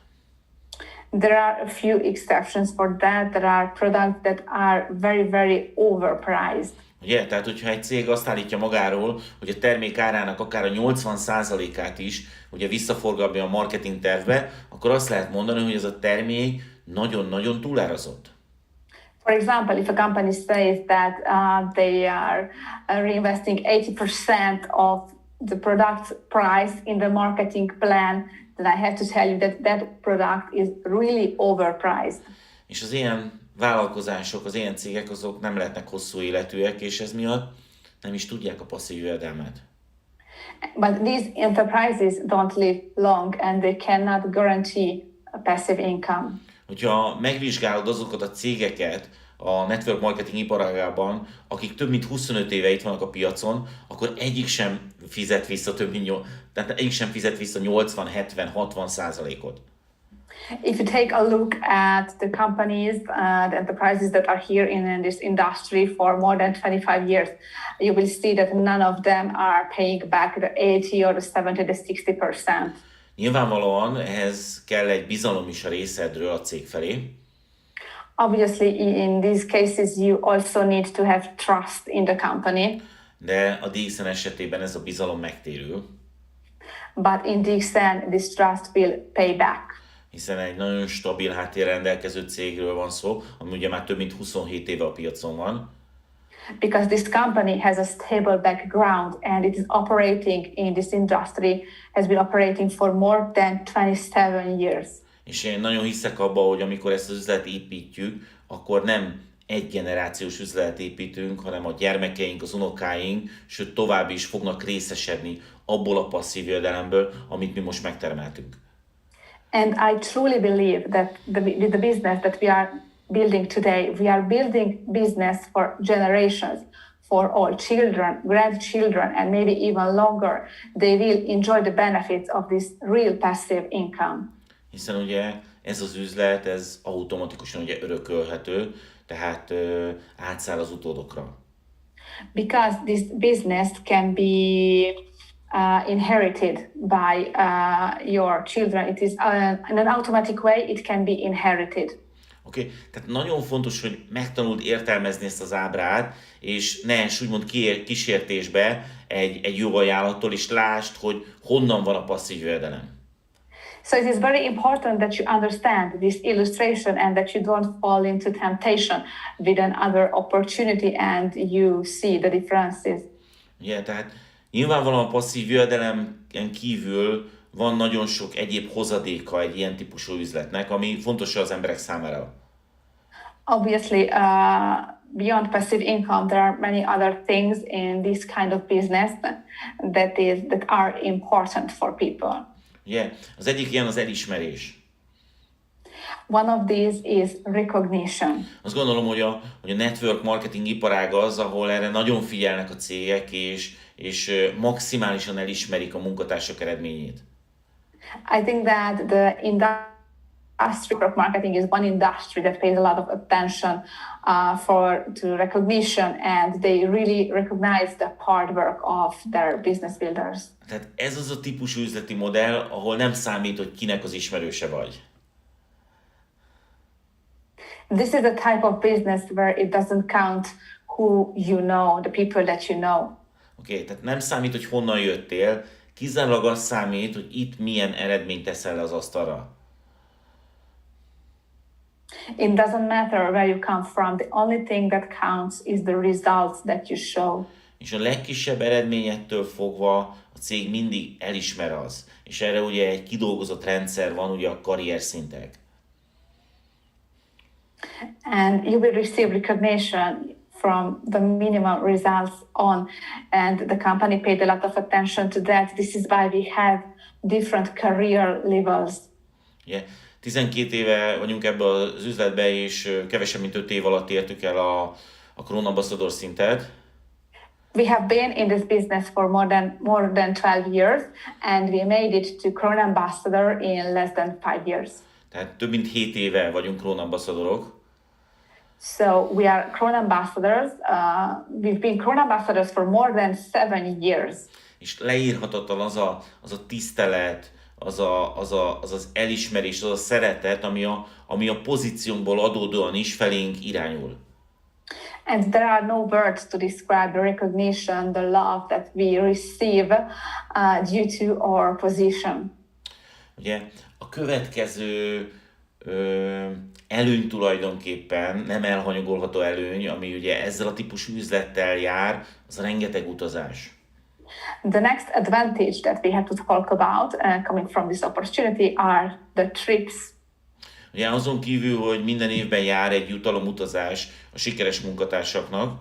There are a few exceptions for that. There are products that are very, very overpriced. Ugye, tehát hogyha egy cég azt állítja magáról, hogy a termék árának akár a 80%-át is ugye visszaforgatja a marketing tervbe, akkor azt lehet mondani, hogy ez a termék nagyon-nagyon túlárazott. For example, if a company says that they are reinvesting 80% of the product price in the marketing plan, then I have to tell you that that product is really overpriced. És az ilyen vállalkozások, az ilyen cégek azok nem lehetnek hosszú életűek, és ez miatt nem is tudják a passzív jövedelmet. But these enterprises don't live long and they cannot guarantee a passive income. Hogyha megvizsgálod azokat a cégeket a network marketing iparágában, akik több mint 25 éve itt vannak a piacon, akkor egyik sem fizet vissza tehát egyik sem fizet vissza 80-70-60%-ot. If you take a look at the companies, the enterprises that are here in this industry for more than 25 years, you will see that none of them are paying back the 80 or the 70 to 60%. Nyilvánvalóan ehhez kell egy bizalom is a részedről a cég felé. Obviously, in these cases, you also need to have trust in the company. De a DXN esetében ez a bizalom megtérül. But in DXN, this trust will pay back. Hiszen egy nagyon stabil háttérrel rendelkező cégről van szó, ami ugye már több mint 27 éve a piacon van. Because this company has a stable background and it is operating in this industry, has been operating for more than 27 years. És én nagyon hiszek abba, hogy amikor ezt az üzletet építjük, akkor nem egy generációs üzletet építünk, hanem a gyermekeink, az unokáink, sőt tovább is fognak részesedni abból a passzív jövedelemből, amit mi most megtermeltünk. And I truly believe that the business that we are building today, we are building business for generations, for all children, grandchildren, and maybe even longer. They will enjoy the benefits of this real passive income. Hiszen ugye ez az üzlet, ez automatikusan ugye örökölhető, tehát átszáll az utódokra. Because this business can be inherited by your children. It is in an automatic way, it can be inherited. Oké, tehát nagyon fontos, hogy megtanuld értelmezni ezt az ábrát, és ne esd úgymond kísértésbe egy jó ajánlattól, és lásd, hogy honnan van a passzív jövedelem. So it is very important that you understand this illustration and that you don't fall into temptation with another opportunity and you see the differences. Ugye, tehát nyilvánvalóan a passzív jövedelemen kívül van nagyon sok egyéb hozadéka egy ilyen típusú üzletnek, ami fontos az emberek számára. Obviously, beyond passive income, there are many other things in this kind of business that are important for people. Ugye, az egyik ilyen az elismerés. One of these is recognition. Azt gondolom, hogy a network marketing iparág az, ahol erre nagyon figyelnek a cégek, és maximálisan elismerik a munkatársak eredményét. I think that the industry of marketing is one industry that pays a lot of attention to recognition, and they really recognize the hard work of their business builders. Tehát ez az a típusú üzleti modell, ahol nem számít, hogy kinek az ismerőse vagy. This is a type of business where it doesn't count who you know, the people that you know. Oké, tehát nem számít, hogy honnan jöttél, kizárólag az számít, hogy itt milyen eredményt teszel le az asztalra. It doesn't matter where you come from. The only thing that counts is the results that you show. És a legkisebb eredményettől fogva a cég mindig elismer az. És erre ugye egy kidolgozott rendszer van, ugye a karrierszintek. And you will receive recognition from the minimum results on, and the company paid a lot of attention to that. This is why we have different career levels. Ugye, 12 éve vagyunk ebbe az üzletbe, és kevesebb mint 5 év alatt értük el a Crown Ambassador szintet. We have been in this business for more than 12 years, and we made it to Crown Ambassador in less than 5 years. Tehát több mint 7 éve vagyunk Crown Ambassadorok. So we are Crown Ambassadors. We've been Crown Ambassadors for more than 7 years. És leírhatatlan az a tisztelet, az elismerés, az a szeretet, ami a pozíciónkból adódóan is felénk irányul. And there are no words to describe the recognition, the love that we receive due to our position. Ugye a következő előny tulajdonképpen, nem elhanyagolható előny, ami ugye ezzel a típusú üzlettel jár, az a rengeteg utazás. The next advantage that we have to talk about coming from this opportunity are the trips. Ugye azon kívül, hogy minden évben jár egy jutalomutazás a sikeres munkatársaknak,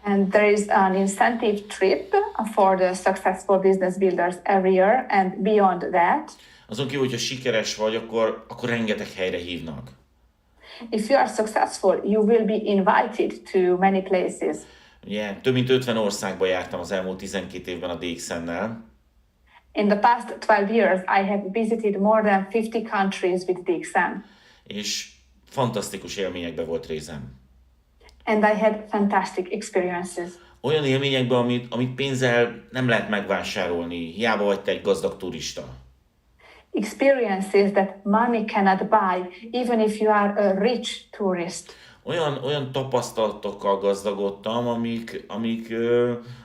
and there is an incentive trip for the successful business builders every year, and beyond that, azon kívül, hogyha sikeres vagy, akkor rengeteg helyre hívnak. If you are successful, you will be invited to many places. Ugye, több mint 50 országba jártam az elmúlt 12 évben a DXN-nel. In the past 12 years, I have visited more than 50 countries with DXN. És fantasztikus élményekbe volt részem. And I had fantastic experiences. Olyan élményekben, amit pénzzel nem lehet megvásárolni, hiába vagy te egy gazdag turista. Experiences that money cannot buy, even if you are a rich tourist. Olyan tapasztalatokkal gazdagodtam,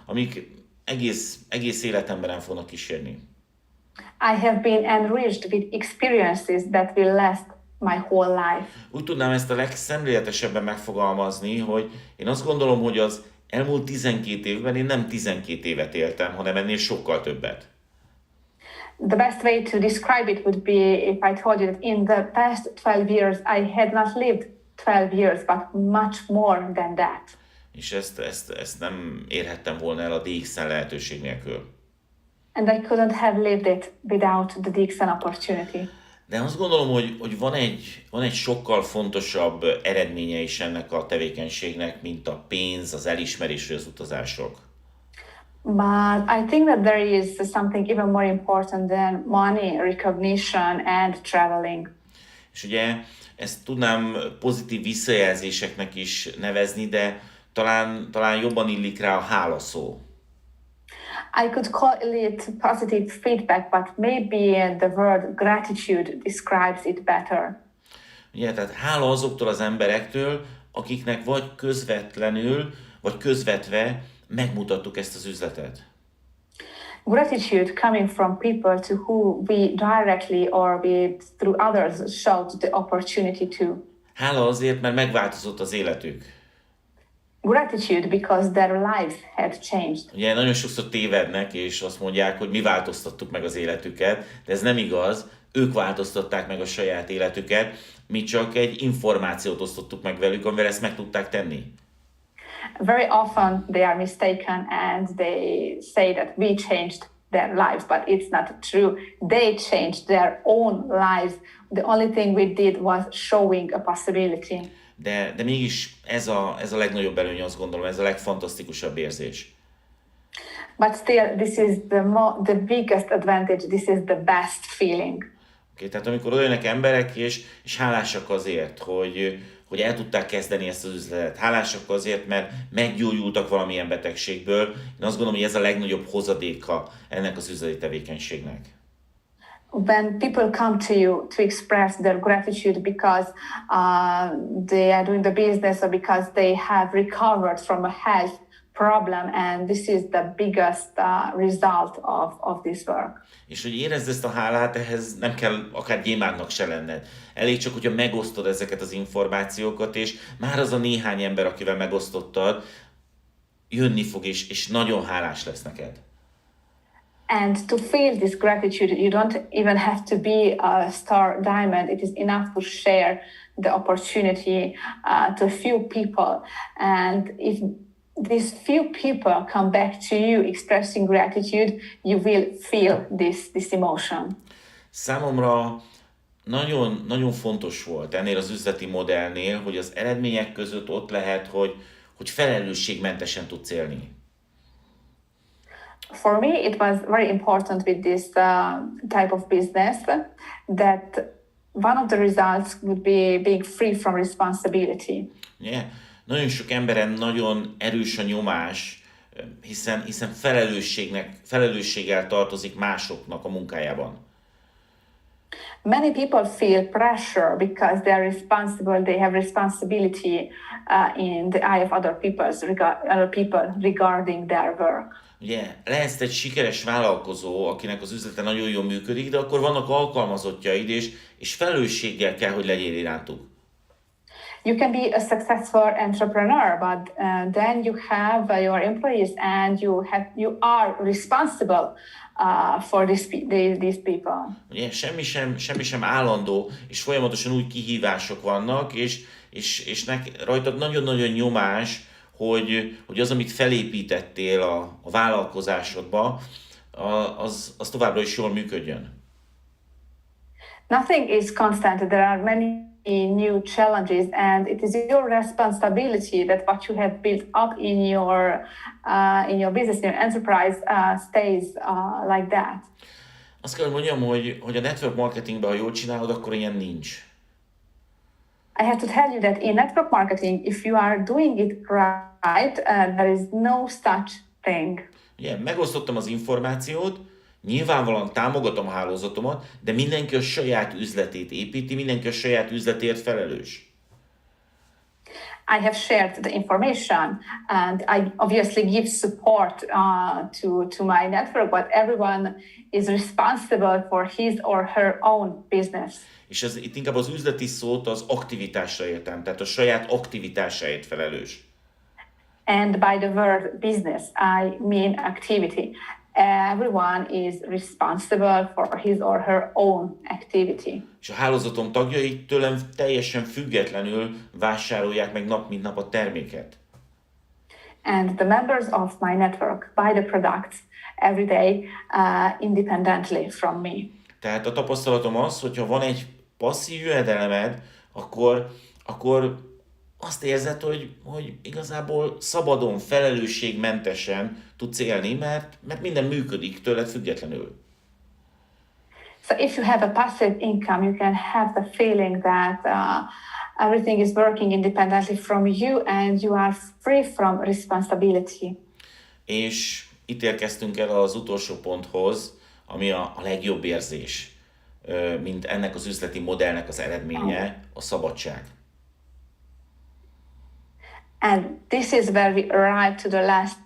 amik egész életemben nem fognak kísérni. I have been enriched with experiences that will last my whole life. Úgy tudnám ezt a legszemléletesebben megfogalmazni, hogy én azt gondolom, hogy az elmúlt 12 évben én nem 12 évet éltem, hanem ennél sokkal többet. The best way to describe it would be if I told you that in the past 12 years I had not lived 12 years, but much more than that. És ezt nem érhettem volna el a DXN lehetőség nélkül. And I couldn't have lived it without the DXN opportunity. De azt gondolom, hogy van egy sokkal fontosabb eredménye is ennek a tevékenységnek, mint a pénz, az elismerés vagy az utazások. But I think that there is something even more important than money, recognition and traveling. És ugye ezt tudnám pozitív visszajelzéseknek is nevezni, de talán jobban illik rá a hála szó. I could call it positive feedback, but maybe the word gratitude describes it better. Ugye, tehát hála azoktól az emberektől, akiknek vagy közvetlenül, vagy közvetve megmutattuk ezt az üzletet. Gratitude coming from people to who we directly or through others showed the opportunity to. Hála azért, mert megváltozott az életük. Gratitude because their lives had changed. Ugye nagyon sokszor tévednek, és azt mondják, hogy mi változtattuk meg az életüket, de ez nem igaz, ők változtatták meg a saját életüket, mi csak egy információt osztottuk meg velük, amivel ezt meg tudták tenni. Very often they are mistaken and they say that we changed their lives, but it's not true. They changed their own lives. The only thing we did was showing a possibility. De mégis ez a legnagyobb előny, azt gondolom, ez a legfantasztikusabb érzés. But still, this is the biggest advantage. This is the best feeling. Okay, tehát amikor odajönek emberek, és hálásak azért, hogy el tudták kezdeni ezt az üzletet. Hálásak azért, mert meggyógyultak valamilyen betegségből. Én azt gondolom, hogy ez a legnagyobb hozadéka ennek az üzleti tevékenységnek. When people come to you to express their gratitude because they are doing the business or because they have recovered from a health problem, and this is the biggest result of this work. És hogy érezd ezt a hálát, ehhez nem kell akár gyémántnak se lenned. Elég csak, hogyha megosztod ezeket az információkat, és már az a néhány ember, akivel megosztottad, jönni fog, és nagyon hálás lesz neked. And to feel this gratitude, you don't even have to be a star diamond. It is enough to share the opportunity to a few people. And if these few people come back to you expressing gratitude, you will feel this emotion. Számomra nagyon, nagyon fontos volt ennél az üzleti modellnél, hogy az eredmények között ott lehet, hogy felelősségmentesen tudsz élni. For me, it was very important with this type of business that one of the results would be being free from responsibility. Yeah. Nagyon sok emberen nagyon erős a nyomás, hiszen felelősséggel tartozik másoknak a munkájában. Many people feel pressure because they are responsible. They have responsibility in the eye of other people regarding their work. Ugye, lehetsz egy sikeres vállalkozó, akinek az üzlete nagyon jól működik, de akkor vannak alkalmazottjaid, és felelősséggel kell, hogy legyél irántuk. You can be a successful entrepreneur, but then you have your employees, and you are responsible for these people. Ugye, semmi sem állandó, és folyamatosan új kihívások vannak, és rajtad nagyon-nagyon nyomás, hogy az, amit felépítettél a vállalkozásodba, az továbbra is jól működjön. Nothing is constant. There are many new challenges, and it is your responsibility that what you have built up in your business, in your enterprise, stays like that. Azt kell, hogy mondjam, hogy a network marketingben, ha jól csinálod, akkor ilyen nincs. I have to tell you that in network marketing, if you are doing it right, there is no such thing. Ugye, megosztottam az információt, nyilvánvalóan támogatom a hálózatomat, de mindenki a saját üzletét építi, mindenki a saját üzletért felelős. I have shared the information, and I obviously give support to my network, but everyone is responsible for his or her own business. És itt inkább az üzleti szót az aktivitásra értem, tehát a saját aktivitásáért felelős. And by the word business, I mean activity. Everyone is responsible for his or her own activity. És a hálózatom tagjai tőlem teljesen függetlenül vásárolják meg nap mint nap a terméket. And the members of my network buy the products every day independently from me. Tehát a tapasztalatom az, hogyha van egy passzív jövedelemed, akkor azt érzed, hogy igazából szabadon, felelősségmentesen tudsz élni, mert minden működik tőled függetlenül. So if you have a passive income, you can have the feeling that everything is working independently from you and you are free from responsibility. És itt érkeztünk el az utolsó ponthoz, ami a legjobb érzés, mint ennek az üzleti modellnek az eredménye, a szabadság. And this is where we arrive to the last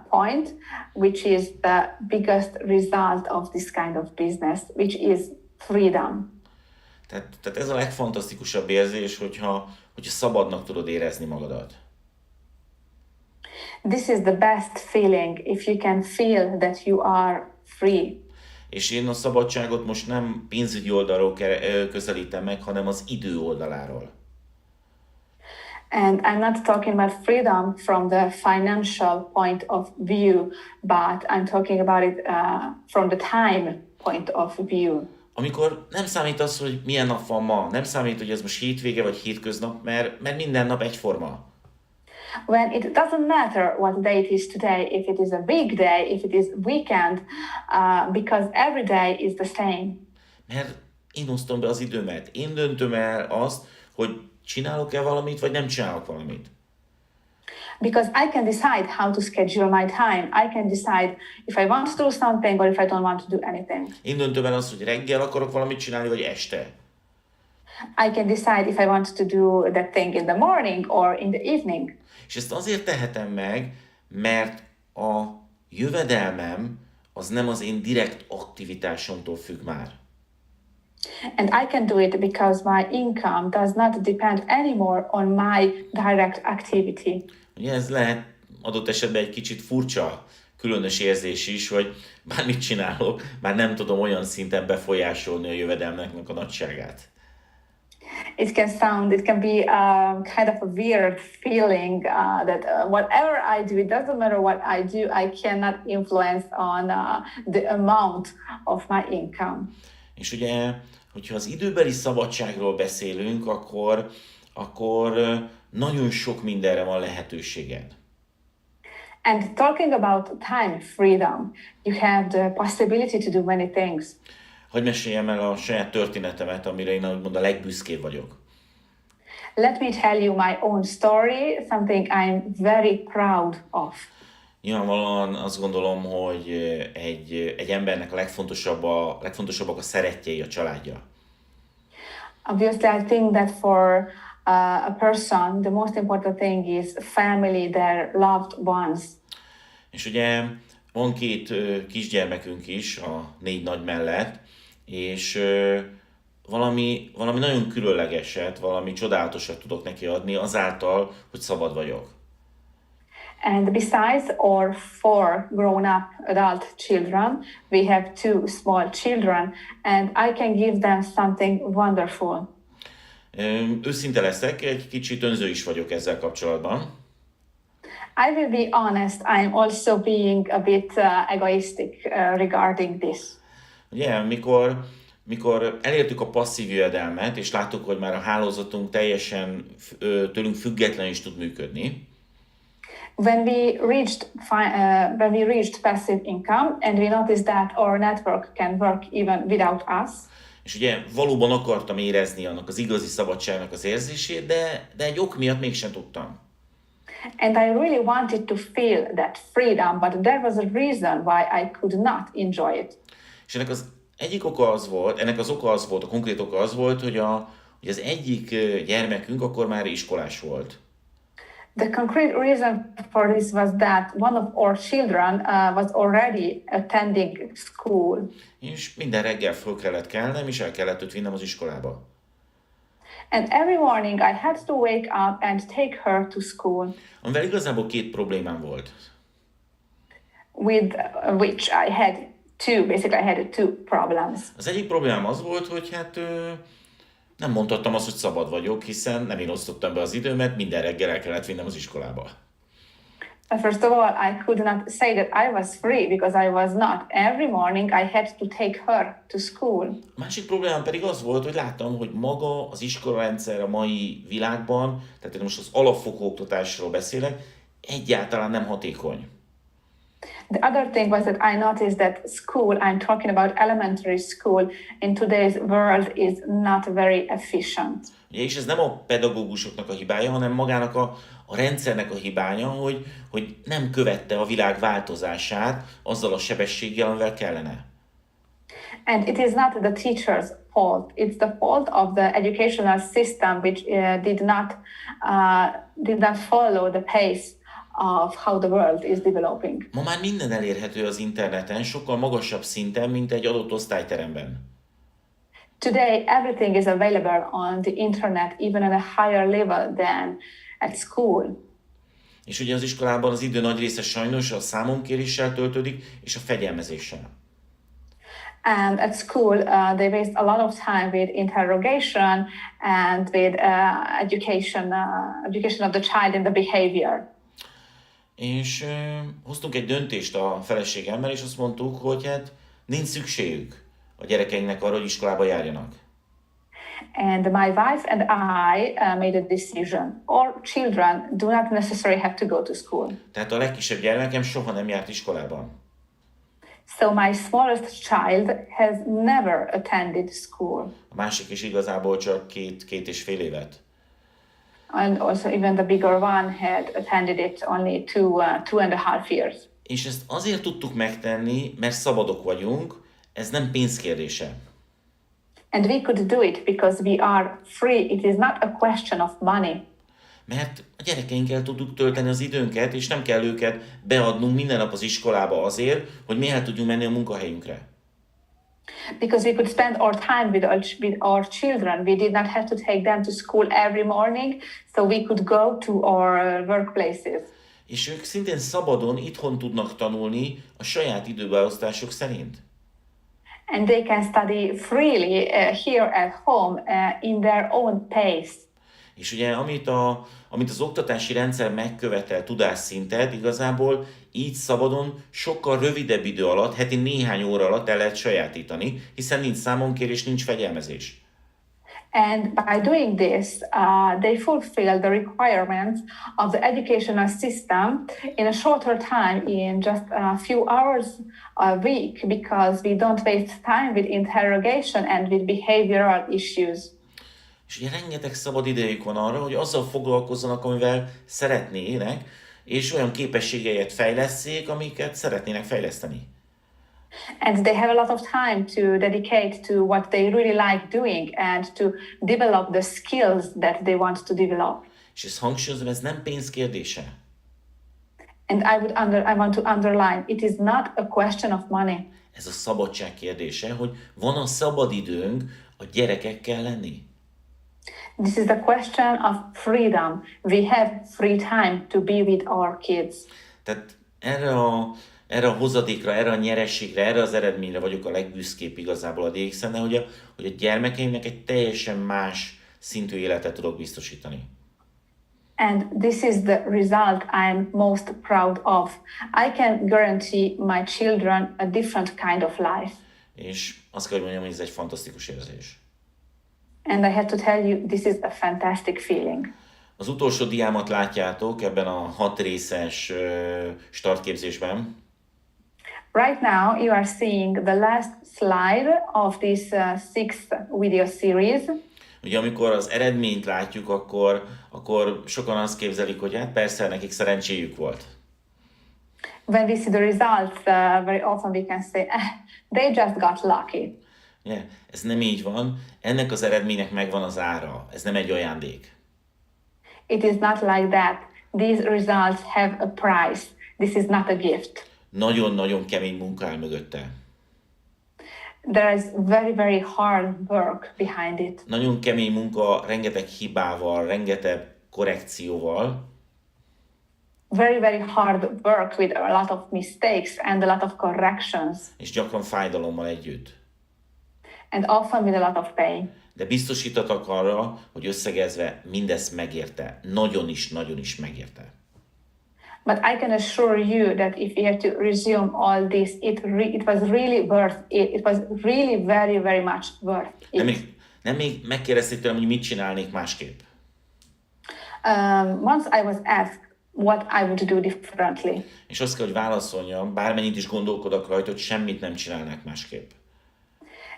point, which is the biggest result of this kind of business, which is freedom. Tehát ez a legfantasztikusabb érzés, hogyha szabadnak tudod érezni magadat. This is the best feeling if you can feel that you are free. És én a szabadságot most nem pénzügyi oldalról közelítem meg, hanem az idő oldaláról. And I'm not talking about freedom from the financial point of view, but I'm talking about it from the time point of view. Amikor nem számít az, hogy milyen nap van ma, nem számít, hogy ez most hétvége vagy hétköznap, mert minden nap egyforma. When it doesn't matter what day it is today, if it is a weekday, if it is weekend, because every day is the same. Mert én osztom be az időmet, én döntöm el azt, hogy csinálok-e valamit, vagy nem csinálok valamit. Because I can decide how to schedule my time. I can decide if I want to do something or if I don't want to do anything. Én döntöm el azt, hogy reggel akarok valamit csinálni, vagy este. I can decide if I want to do that thing in the morning or in the evening. És ezt azért tehetem meg, mert a jövedelmem az nem az én direkt aktivitásomtól függ már. And I can do it because my income does not depend anymore on my direct activity. Ugye ez lehet adott esetben egy kicsit furcsa, különös érzés is, hogy bármit csinálok, már nem tudom olyan szinten befolyásolni a jövedelmeknek a nagyságát. It can be kind of a weird feeling that whatever I do, it doesn't matter what I do, I cannot influence on the amount of my income. És ugye, hogyha az időbeli szabadságról beszélünk, akkor nagyon sok mindenre van lehetőséged. And talking about time freedom, you have the possibility to do many things. Hogy meséljem el a saját történetemet, amire én úgymond a legbüszkébb vagyok. Let me tell you my own story, something I'm very proud of. Nyilvánvalóan azt gondolom, hogy egy embernek a legfontosabbak a szerettjei, a családja. Obviously, I think that for a person, the most important thing is family, their loved ones. És ugye van 2 kisgyermekünk is a 4 nagy mellett, és valami nagyon különlegeset, valami csodálatosat tudok neki adni azáltal, hogy szabad vagyok. And besides our 4 grown-up adult children, we have 2 small children, and I can give them something wonderful. Őszinte leszek, egy kicsit önző is vagyok ezzel kapcsolatban. I will be honest, I'm also being a bit egoistic regarding this. Ugye, mikor elértük a passzív jövedelmet, és láttuk, hogy már a hálózatunk teljesen tőlünk független is tud működni, When we reached passive income and we noticed that our network can work even without us. és ugye valóban akartam érezni annak az igazi szabadságnak az érzését, de egy ok miatt mégsem tudtam. And I really wanted to feel that freedom, but there was a reason why I could not enjoy it. És ennek az oka az volt, a konkrét oka az volt, hogy az egyik gyermekünk akkor már iskolás volt. The concrete reason for this was that one of our children was already attending school. És minden reggel föl kellett kelnem, és el kellett őt vinnem az iskolába. And every morning I had to wake up and take her to school. Amivel igazából 2 problémám volt. With which I had two problems. Az egyik problémám az volt, hogy nem mondhattam azt, hogy szabad vagyok, hiszen nem én osztottam be az időmet, minden reggel el kellett vinnem az iskolába. First of all, I could not say that I was free because I was not. Every morning I had to take her to school. A másik problémám pedig az volt, hogy láttam, hogy maga az iskolarendszer a mai világban, tehát én most az alapfokú oktatásról beszélek, egyáltalán nem hatékony. The other thing was that I noticed that school, I'm talking about elementary school, in today's world is not very efficient. És ez nem a pedagógusoknak a hibája, hanem magának a rendszernek a hibája, hogy nem követte a világ változását azzal a sebességgel, amivel kellene. And it is not the teacher's fault. It's the fault of the educational system which did not follow the pace of how the world is developing. Ma már minden elérhető az interneten, sokkal magasabb szinten, mint egy adott osztályteremben. Today, everything is available on the internet, even at a higher level than at school. És ugye az iskolában az idő nagy része sajnos a számonkéréssel töltődik, és a fegyelmezéssel. And at school, they waste a lot of time with interrogation and with education of the child in the behavior. És hoztunk egy döntést a feleségemmel, és azt mondtuk, hogy hát nincs szükségük a gyerekeinknek arra, hogy iskolába járjanak. And my wife and I made a decision. All children do not necessarily have to go to school. Tehát a legkisebb gyermekem soha nem járt iskolában. So my smallest child has never attended school. A másik is igazából csak két és fél évet. And also even the bigger one had attended it only two and a half years. És ezt azért tudtuk megtenni, mert szabadok vagyunk, ez nem pénzkérdése. And we could do it because we are free. It is not a question of money. Mert a gyerekeinkkel tudjuk tölteni az időnket, és nem kell őket beadnunk minden nap az iskolába azért, hogy mi el tudjunk menni a munkahelyünkre. Because we could spend our time with our children. We did not have to take them to school every morning, so we could go to our workplaces. És ők szintén szabadon itthon tudnak tanulni a saját időbeosztások szerint. And they can study freely here at home in their own pace. És ugye, amit az oktatási rendszer megkövetel tudásszintet, igazából így szabadon sokkal rövidebb idő alatt, heti néhány óra alatt el lehet sajátítani, hiszen nincs számonkérés, nincs fegyelmezés. And by doing this, they fulfill the requirements of the educational system in a shorter time, in just a few hours a week, because we don't waste time with interrogation and with behavioral issues. És ugye rengeteg szabad idejük van arra, hogy azzal foglalkozzanak, amivel szeretnének, és olyan képességeiket fejlesszék, amiket szeretnének fejleszteni. And they have a lot of time to dedicate to what they really like doing and to develop the skills that they want to develop. És ezt hangsúlyozom, ez nem pénz kérdése. And I want to underline, it is not a question of money. Ez a szabadság kérdése, hogy van a szabad időnk a gyerekekkel lenni. This is the question of freedom. We have free time to be with our kids. Tehát erre a hozadékra, erre a nyerességre, erre az eredményre vagyok a legbüszkébb igazából a DXN-nel, hogy a gyermekeimnek egy teljesen más szintű életet tudok biztosítani. And this is the result I'm most proud of. I can guarantee my children a different kind of life. És azt kell, hogy mondjam, hogy ez egy fantasztikus érzés. And I have to tell you, this is a fantastic feeling. Az utolsó diámat látjátok ebben a 6 részes startképzésben. Right now, you are seeing the last slide of this 6 video series. Ugye amikor az eredményt látjuk, akkor sokan azt képzelik, hogy hát persze nekik szerencséjük volt. When we see the results, very often we can say, they just got lucky. Yeah, ez nem így van. Ennek az eredménynek megvan az ára. Ez nem egy ajándék. It is not like that. These results have a price. This is not a gift. Nagyon-nagyon kemény munka áll mögötte. There is very, very hard work behind it. Nagyon kemény munka, rengeteg hibával, rengeteg korrekcióval. Very, very hard work with a lot of mistakes and a lot of corrections. És gyakran fájdalommal együtt. And often with a lot of pain. De biztosítatok arra, hogy összegezve mindezt megérte. Nagyon is megérte. But I can assure you that if we have to resume all this, it was really worth it. It was really very, very much worth it. Nem még megkérdezték tőlem, hogy mit csinálnék másképp. Once I was asked what I would do differently. És azt kell, hogy válaszoljam, bármennyit is gondolkodok rajta, hogy semmit nem csinálnák másképp.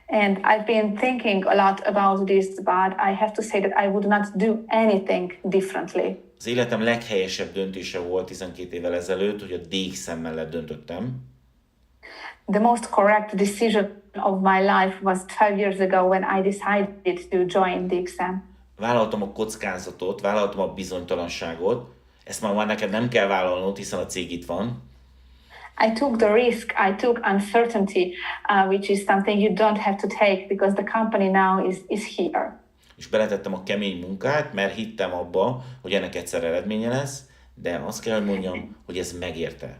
And I've been thinking a lot about this, but I have to say that I would not do anything differently. Az életem leghelyesebb döntése volt 12 évvel ezelőtt, hogy a DXN mellett döntöttem. The most correct decision of my life was 12 years ago when I decided to join DXN. Vállaltam a kockázatot, vállaltam a bizonytalanságot. Ezt már neked nem kell vállalnod, hiszen a cég itt van. I took the risk, I took uncertainty, which is something you don't have to take because the company now is here. És beletettem a kemény munkát, mert hittem abba, hogy ennek egyszer eredménye lesz, de azt kell, hogy mondjam, hogy ez megérte.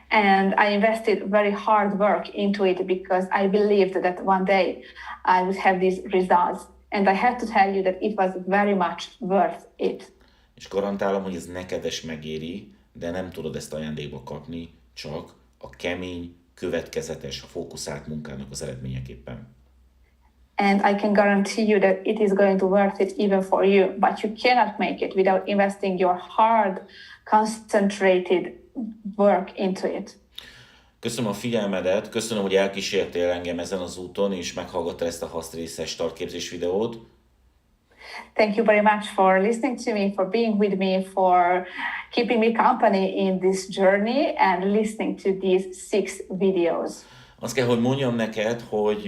And I invested very hard work into it because I believed that one day I would have these results. And I have to tell you that it was very much worth it. És garantálom, hogy ez neked is megéri, de nem tudod ezt ajándékba kapni, csak a kemény, következetes, fókuszált munkának az eredményeképpen. And I can guarantee you that it is going to worth it even for you, but you cannot make it without investing your hard, concentrated work into it. Köszönöm a figyelmedet, köszönöm, hogy elkísértél engem ezen az úton, és meghallgattál ezt a 6 részes startképzés videót. Thank you very much for listening to me, for being with me, for keeping me company in this journey and listening to these 6 videos. Azt kell, hogy mondjam neked, hogy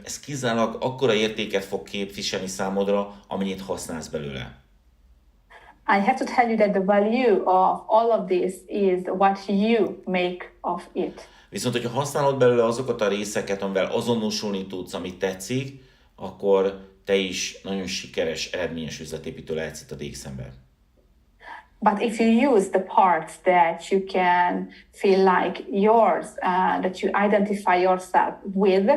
ez kizárólag akkora értéket fog képviselni számodra, amennyit használsz belőle. I have to tell you that the value of all of this is what you make of it. Viszont, hogyha használod belőle azokat a részeket, amivel azonosulni tudsz, amit tetszik, akkor te is nagyon sikeres, eredményes üzletépítő lehetsz itt a DXN-ben. But if you use the parts that you can feel like yours, that you identify yourself with,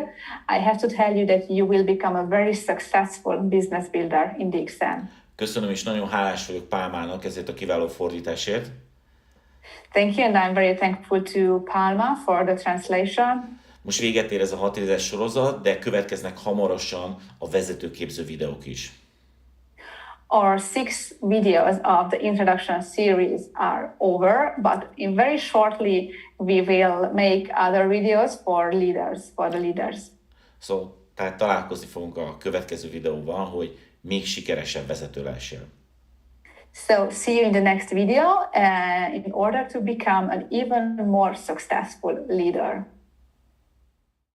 I have to tell you that you will become a very successful business builder in DXN. Köszönöm, és nagyon hálás vagyok Pálmának ezért a kiváló fordításért. Thank you, and I'm very thankful to Palma for the translation. Most véget ér ez a 6 részes sorozat, de következnek hamarosan a vezetőképző videók is. Our 6 videos of the introduction series are over, but in very shortly we will make other videos for leaders, for the leaders. Szóval tehát találkozni fogunk a következő videóban, hogy még sikeresebb vezető lehessél. So see you in the next video in order to become an even more successful leader.